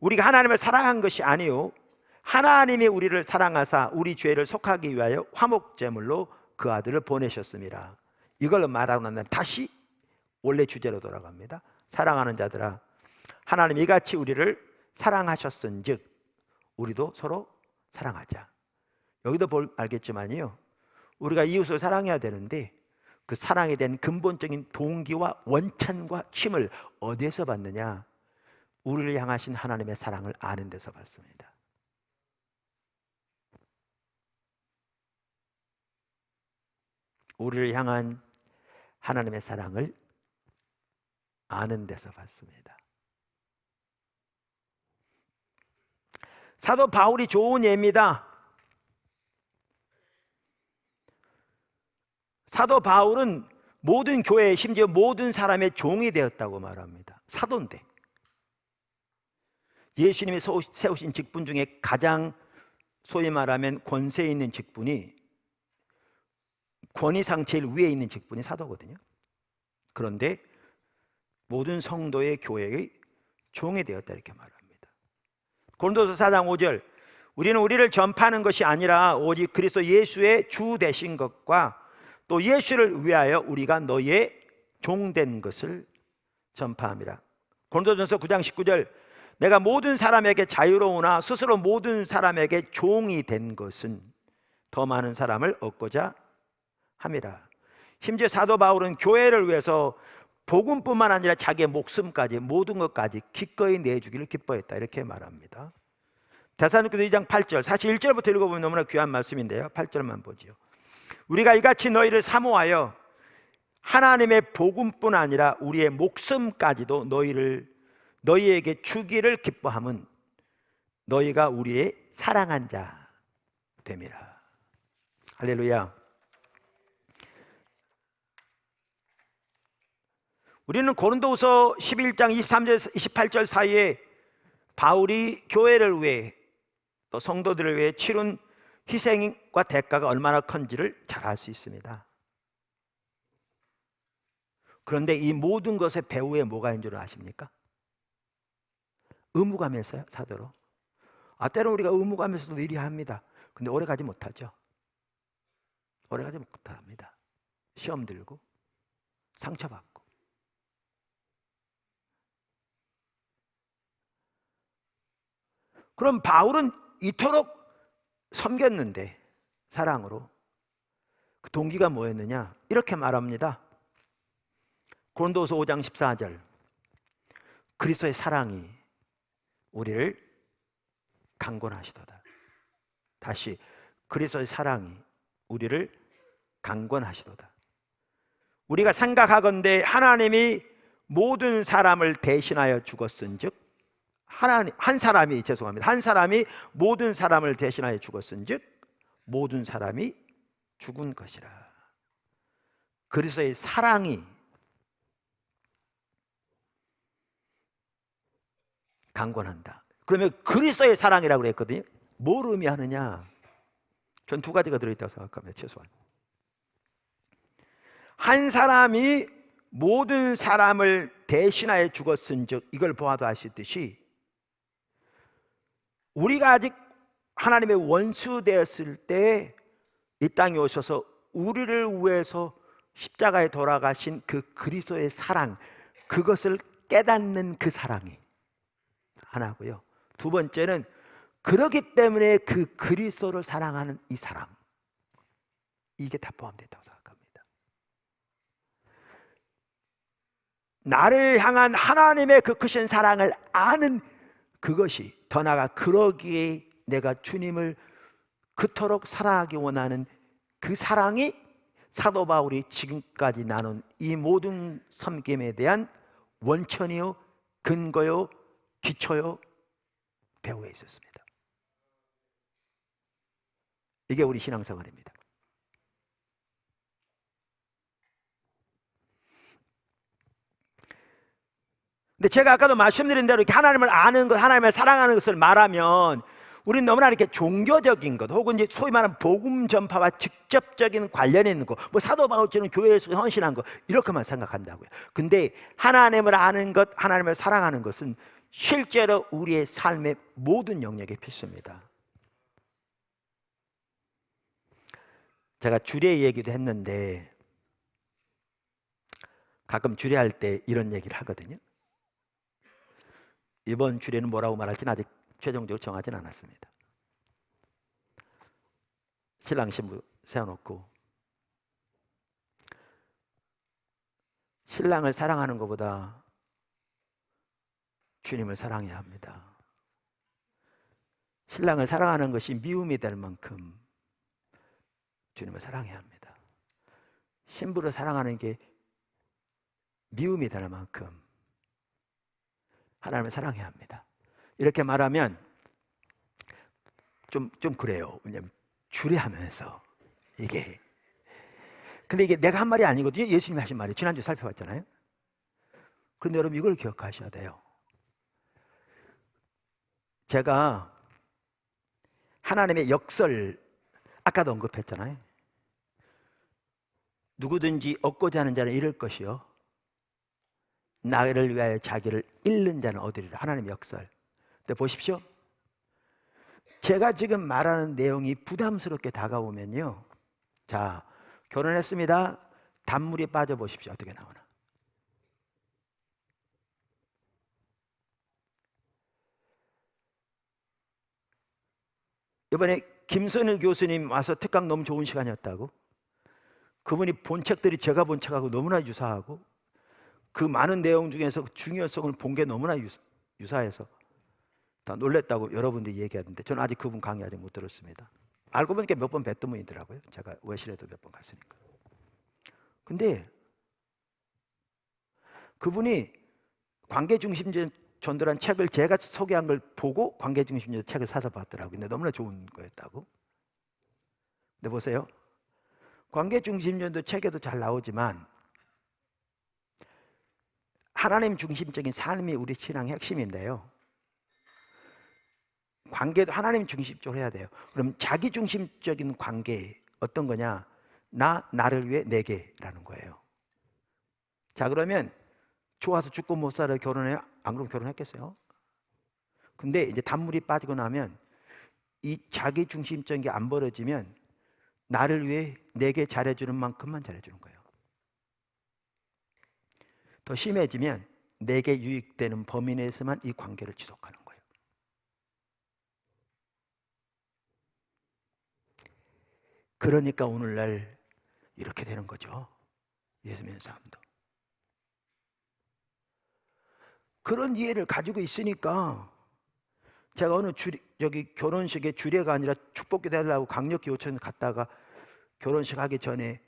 우리가 하나님을 사랑한 것이 아니요 하나님이 우리를 사랑하사 우리 죄를 속하기 위하여 화목제물로 그 아들을 보내셨습니다. 이걸 말하고 난 다음에 다시 원래 주제로 돌아갑니다. 사랑하는 자들아, 하나님이 이같이 우리를 사랑하셨은즉 우리도 서로 사랑하자. 여기도 알겠지만요, 우리가 이웃을 사랑해야 되는데 그 사랑에 대한 근본적인 동기와 원천과 힘을 어디에서 받느냐? 우리를 향하신 하나님의 사랑을 아는 데서 받습니다. 우리를 향한 하나님의 사랑을 아는 데서 받습니다. 사도 바울이 좋은 예입니다. 사도 바울은 모든 교회, 심지어 모든 사람의 종이 되었다고 말합니다. 사도인데 예수님이 세우신 직분 중에 가장 소위 말하면 권세 있는 직분이, 권위상 제일 위에 있는 직분이 사도거든요. 그런데 모든 성도의 교회의 종이 되었다 이렇게 말합니다. 고린도서 4장 5절, 우리는 우리를 전파하는 것이 아니라 오직 그리스도 예수의 주 되신 것과 또 예수를 위하여 우리가 너희의 종된 것을 전파합니다. 고린도전서 9장 19절, 내가 모든 사람에게 자유로우나 스스로 모든 사람에게 종이 된 것은 더 많은 사람을 얻고자 함이라. 심지어 사도 바울은 교회를 위해서 복음뿐만 아니라 자기의 목숨까지 모든 것까지 기꺼이 내주기를 기뻐했다 이렇게 말합니다. 데살로니가서 2장 8절, 사실 1절부터 읽어보면 너무나 귀한 말씀인데요, 8절만 보죠. 우리가 이같이 너희를 사모하여 하나님의 복음뿐 아니라 우리의 목숨까지도 너희에게 주기를 기뻐함은 너희가 우리의 사랑한 자 됨이라. 할렐루야. 우리는 고린도후서 11장 23절 28절 사이에 바울이 교회를 위해 또 성도들을 위해 치룬 희생과 대가가 얼마나 큰지를 잘 알 수 있습니다. 그런데 이 모든 것의 배후에 뭐가 있는 줄 아십니까? 의무감에서요, 사도로. 때로 우리가 의무감에서도 일이 합니다. 근데 오래 가지 못하죠. 오래 가지 못합니다. 시험 들고 상처받고. 그럼 바울은 이토록 섬겼는데 사랑으로 그 동기가 뭐였느냐? 이렇게 말합니다. 고린도후서 5장 14절, 그리스도의 사랑이 우리를 강권하시도다. 다시, 그리스도의 사랑이 우리를 강권하시도다. 우리가 생각하건대 하나님이 모든 사람을 대신하여 죽었은즉, 한 사람이 모든 사람을 대신하여 죽었은즉 모든 사람이 죽은 것이라. 그리스도의 사랑이 강권한다. 그러면 그리스도의 사랑이라고 그랬거든요. 뭘 의미하느냐? 전 두 가지가 들어있다고 생각합니다. 최소한 한 사람이 모든 사람을 대신하여 죽었은즉, 이걸 보아도 아시듯이 우리가 아직 하나님의 원수 되었을 때 이 땅에 오셔서 우리를 위해서 십자가에 돌아가신 그 그리스도의 사랑, 그것을 깨닫는 그 사랑이 하나고요. 두 번째는 그렇기 때문에 그 그리스도를 사랑하는 이 사랑, 이게 다 포함됐다고 생각합니다. 나를 향한 하나님의 그 크신 사랑을 아는 그것이, 더 나아가 그러기에 내가 주님을 그토록 사랑하기 원하는 그 사랑이 사도 바울이 지금까지 나눈 이 모든 섬김에 대한 원천이요, 근거요, 기초요, 배후에 있었습니다. 이게 우리 신앙생활입니다. 근데 제가 아까도 말씀드린 대로 이렇게 하나님을 아는 것, 하나님을 사랑하는 것을 말하면 우리는 너무나 이렇게 종교적인 것, 혹은 이제 소위 말하는 복음 전파와 직접적인 관련이 있는 것, 뭐 사도 바울처럼 교회에서 헌신한 것, 이렇게만 생각한다고요. 근데 하나님을 아는 것, 하나님을 사랑하는 것은 실제로 우리의 삶의 모든 영역에 필수입니다. 제가 주례 얘기도 했는데 가끔 주례할 때 이런 얘기를 하거든요. 이번 주례는 뭐라고 말할지는 아직 최종적으로 정하진 않았습니다. 신랑 신부 세워놓고 신랑을 사랑하는 것보다 주님을 사랑해야 합니다. 신랑을 사랑하는 것이 미움이 될 만큼 주님을 사랑해야 합니다. 신부를 사랑하는 게 미움이 될 만큼 하나님을 사랑해야 합니다. 이렇게 말하면 좀 그래요. 왜냐면 주례하면서 이게, 근데 이게 내가 한 말이 아니거든요. 예수님이 하신 말이 지난주 살펴봤잖아요. 그런데 여러분 이걸 기억하셔야 돼요. 제가 하나님의 역설 아까도 언급했잖아요. 누구든지 얻고자 하는 자는 잃을 것이요 나를 위하여 자기를 잃는 자는 얻으리라. 하나님의 역설. 근데 보십시오. 제가 지금 말하는 내용이 부담스럽게 다가오면요, 자, 결혼했습니다. 단물이 빠져보십시오. 어떻게 나오나. 이번에 김선일 교수님 와서 특강 너무 좋은 시간이었다고. 그분이 본 책들이 제가 본 책하고 너무나 유사하고 그 많은 내용 중에서 중요성을 본 게 너무나 유사해서 다 놀랬다고 여러분들이 얘기하는데 저는 아직 그분 강의 아직 못 들었습니다. 알고 보니까 몇 번 뵀던 분이더라고요. 제가 외실에도 몇 번 갔으니까. 근데 그분이 관계중심주의 전도란 책을 제가 소개한 걸 보고 관계중심주의 책을 사서 봤더라고요. 근데 너무나 좋은 거였다고. 근데 보세요. 관계중심주의 책에도 잘 나오지만 하나님 중심적인 삶이 우리 신앙의 핵심인데요. 관계도 하나님 중심적으로 해야 돼요. 그럼 자기 중심적인 관계 어떤 거냐? 나를 위해 내게라는 거예요. 자, 그러면 좋아서 죽고 못 살아 결혼해요? 안 그러면 결혼했겠어요? 근데 이제 단물이 빠지고 나면 이 자기 중심적인 게 안 벌어지면 나를 위해 내게 잘해주는 만큼만 잘해주는 거예요. 더 심해지면 내게 유익되는 범위 내에서만 이 관계를 지속하는 거예요. 그러니까 오늘날 이렇게 되는 거죠. 예수 믿는 사람도. 그런 이해를 가지고 있으니까 제가 어느 여기 결혼식에 주례가 아니라 축복기도 해달라고 강력히 요청 갔다가 결혼식 하기 전에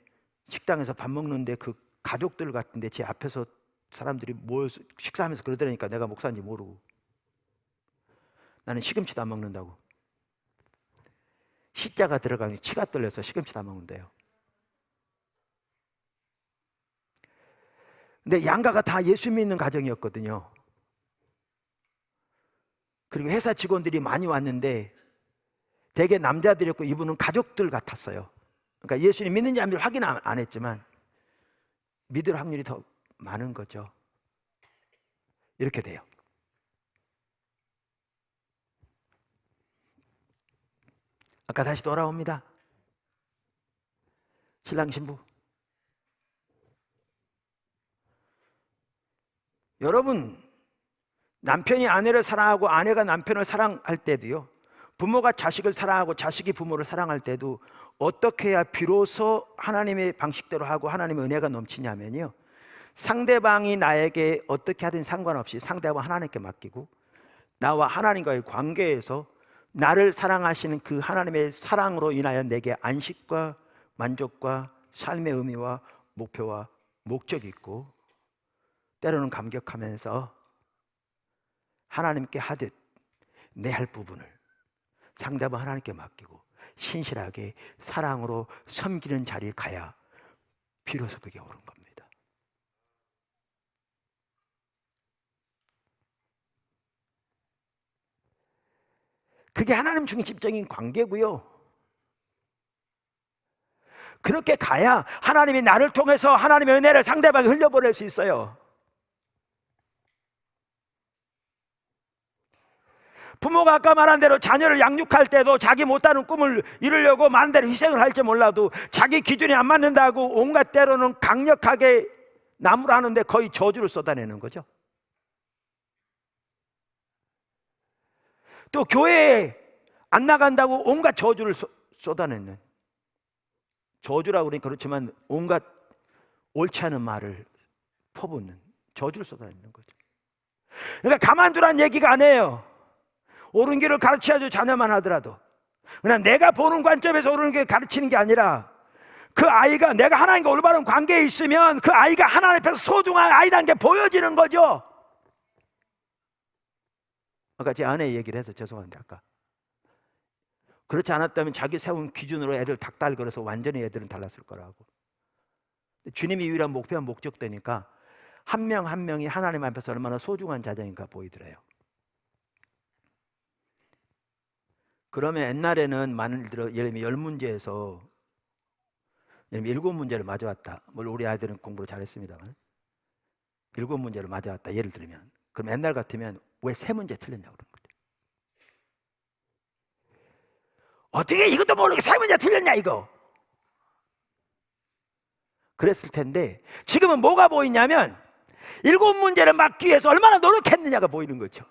식당에서 밥 먹는데 그 가족들 같은데 제 앞에서 사람들이 모여서 식사하면서 그러더라니까 내가 목사인지 모르고 나는 시금치도 안 먹는다고. 시자가 들어가면 치가 떨려서 시금치도 안 먹는데요. 근데 양가가 다 예수 믿는 가정이었거든요. 그리고 회사 직원들이 많이 왔는데 대개 남자들이었고 이분은 가족들 같았어요. 그러니까 예수님 믿는지 안 믿는지 확인 안 했지만 믿을 확률이 더 많은 거죠. 이렇게 돼요. 아까 다시 돌아옵니다. 신랑 신부. 여러분, 남편이 아내를 사랑하고 아내가 남편을 사랑할 때도요, 부모가 자식을 사랑하고 자식이 부모를 사랑할 때도 어떻게 해야 비로소 하나님의 방식대로 하고 하나님의 은혜가 넘치냐면요, 상대방이 나에게 어떻게 하든 상관없이 상대방 하나님께 맡기고 나와 하나님과의 관계에서 나를 사랑하시는 그 하나님의 사랑으로 인하여 내게 안식과 만족과 삶의 의미와 목표와 목적이 있고 때로는 감격하면서 하나님께 하듯 내 할 부분을 상대방 하나님께 맡기고 신실하게 사랑으로 섬기는 자리에 가야 비로소 그게 옳은 겁니다. 그게 하나님 중심적인 관계고요. 그렇게 가야 하나님이 나를 통해서 하나님의 은혜를 상대방에 흘려보낼 수 있어요. 부모가 아까 말한 대로 자녀를 양육할 때도 자기 못하는 꿈을 이루려고 많은 대로 희생을 할지 몰라도 자기 기준이 안 맞는다고 온갖 때로는 강력하게 나무를 하는데 거의 저주를 쏟아내는 거죠. 또 교회에 안 나간다고 온갖 저주를 쏟아내는, 저주라고 그러니 그렇지만 온갖 옳지 않은 말을 퍼붓는, 저주를 쏟아내는 거죠. 그러니까 가만두란 얘기가 아니에요. 옳은 길을 가르쳐야죠. 자녀만 하더라도. 그냥 내가 보는 관점에서 옳은 길을 가르치는 게 아니라 그 아이가 내가 하나님과 올바른 관계에 있으면 그 아이가 하나님 앞에서 소중한 아이라는 게 보여지는 거죠. 아까 제 아내 얘기를 해서 죄송한데 아까 그렇지 않았다면 자기 세운 기준으로 애들 닭달거려서 완전히 애들은 달랐을 거라고. 주님이 유일한 목표와 목적되니까 한 명 한 명이 하나님 앞에서 얼마나 소중한 자녀인가 보이더래요. 그러면 옛날에는 예를 들면 10문제에서 7문제를 맞아왔다. 물론 우리 아이들은 공부를 잘했습니다만 7문제를 맞아왔다. 예를 들면 그럼 옛날 같으면 왜 3문제 틀렸냐고 그러는 거죠. 어떻게 이것도 모르게 3문제 틀렸냐 이거. 그랬을 텐데 지금은 뭐가 보이냐면 7문제를 맞기 위해서 얼마나 노력했느냐가 보이는 거죠.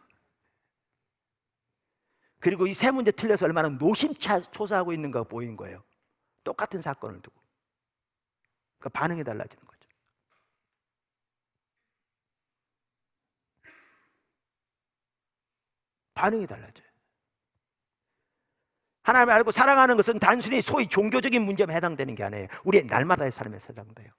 그리고 이 3문제 틀려서 얼마나 노심초사하고 있는가가 보이는 거예요. 똑같은 사건을 두고. 그 반응이 달라지는 거죠. 반응이 달라져요. 하나님을 알고 사랑하는 것은 단순히 소위 종교적인 문제만 해당되는 게 아니에요. 우리의 날마다의 삶에 해당돼요.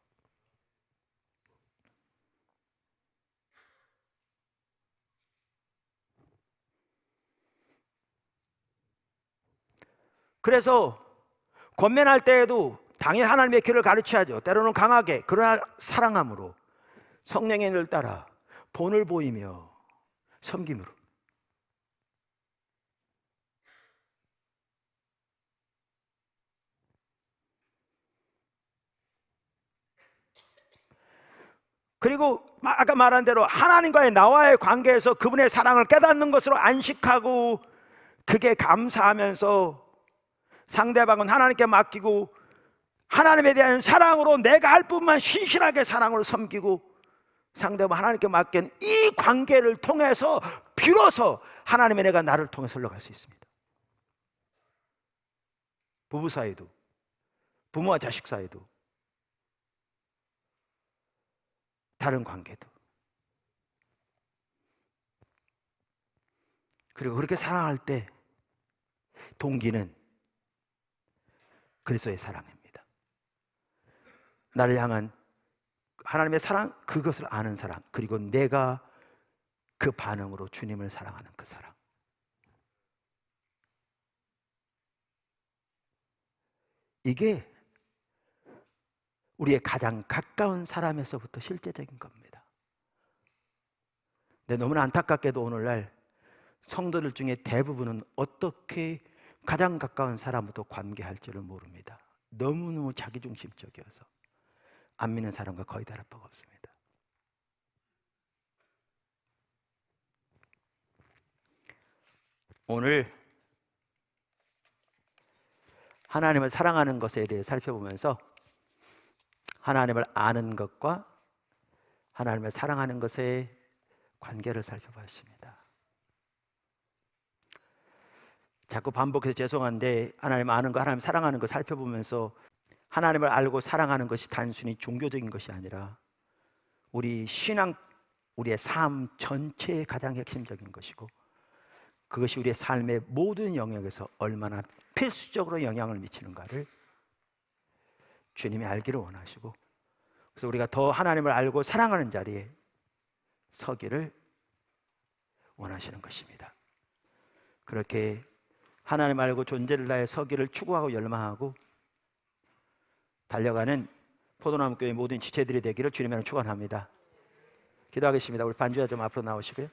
그래서 권면할 때에도 당연히 하나님의 길을 가르쳐야죠. 때로는 강하게, 그러나 사랑함으로, 성령의 늘 따라 본을 보이며 섬김으로. 그리고 아까 말한 대로 하나님과의 나와의 관계에서 그분의 사랑을 깨닫는 것으로 안식하고, 그게 감사하면서 상대방은 하나님께 맡기고 하나님에 대한 사랑으로 내가 할 뿐만 신실하게 사랑으로 섬기고 상대방 하나님께 맡긴 이 관계를 통해서 비로소 하나님의 내가 나를 통해서 흘러갈 수 있습니다. 부부 사이도, 부모와 자식 사이도, 다른 관계도. 그리고 그렇게 사랑할 때 동기는 그리스도의 사랑입니다. 나를 향한 하나님의 사랑, 그것을 아는 사랑, 그리고 내가 그 반응으로 주님을 사랑하는 그 사랑. 이게 우리의 가장 가까운 사람에서부터 실제적인 겁니다. 근데 너무나 안타깝게도 오늘날 성도들 중에 대부분은 어떻게 가장 가까운 사람부터 관계할지를 모릅니다. 너무너무 자기중심적이어서 안 믿는 사람과 거의 다를 바가 없습니다. 오늘 하나님을 사랑하는 것에 대해 살펴보면서 하나님을 아는 것과 하나님을 사랑하는 것의 관계를 살펴봤습니다. 자꾸 반복해서 죄송한데 하나님 아는 거, 하나님 사랑하는 거 살펴보면서 하나님을 알고 사랑하는 것이 단순히 종교적인 것이 아니라 우리 신앙, 우리의 삶 전체의 가장 핵심적인 것이고, 그것이 우리의 삶의 모든 영역에서 얼마나 필수적으로 영향을 미치는가를 주님이 알기를 원하시고, 그래서 우리가 더 하나님을 알고 사랑하는 자리에 서기를 원하시는 것입니다. 그렇게 하나님 알고 존재를 다해 서기를 추구하고 열망하고 달려가는 포도나무 교회 모든 지체들이 되기를 주님의 이름으로 축원합니다. 기도하겠습니다. 우리 반주자 좀 앞으로 나오시고요.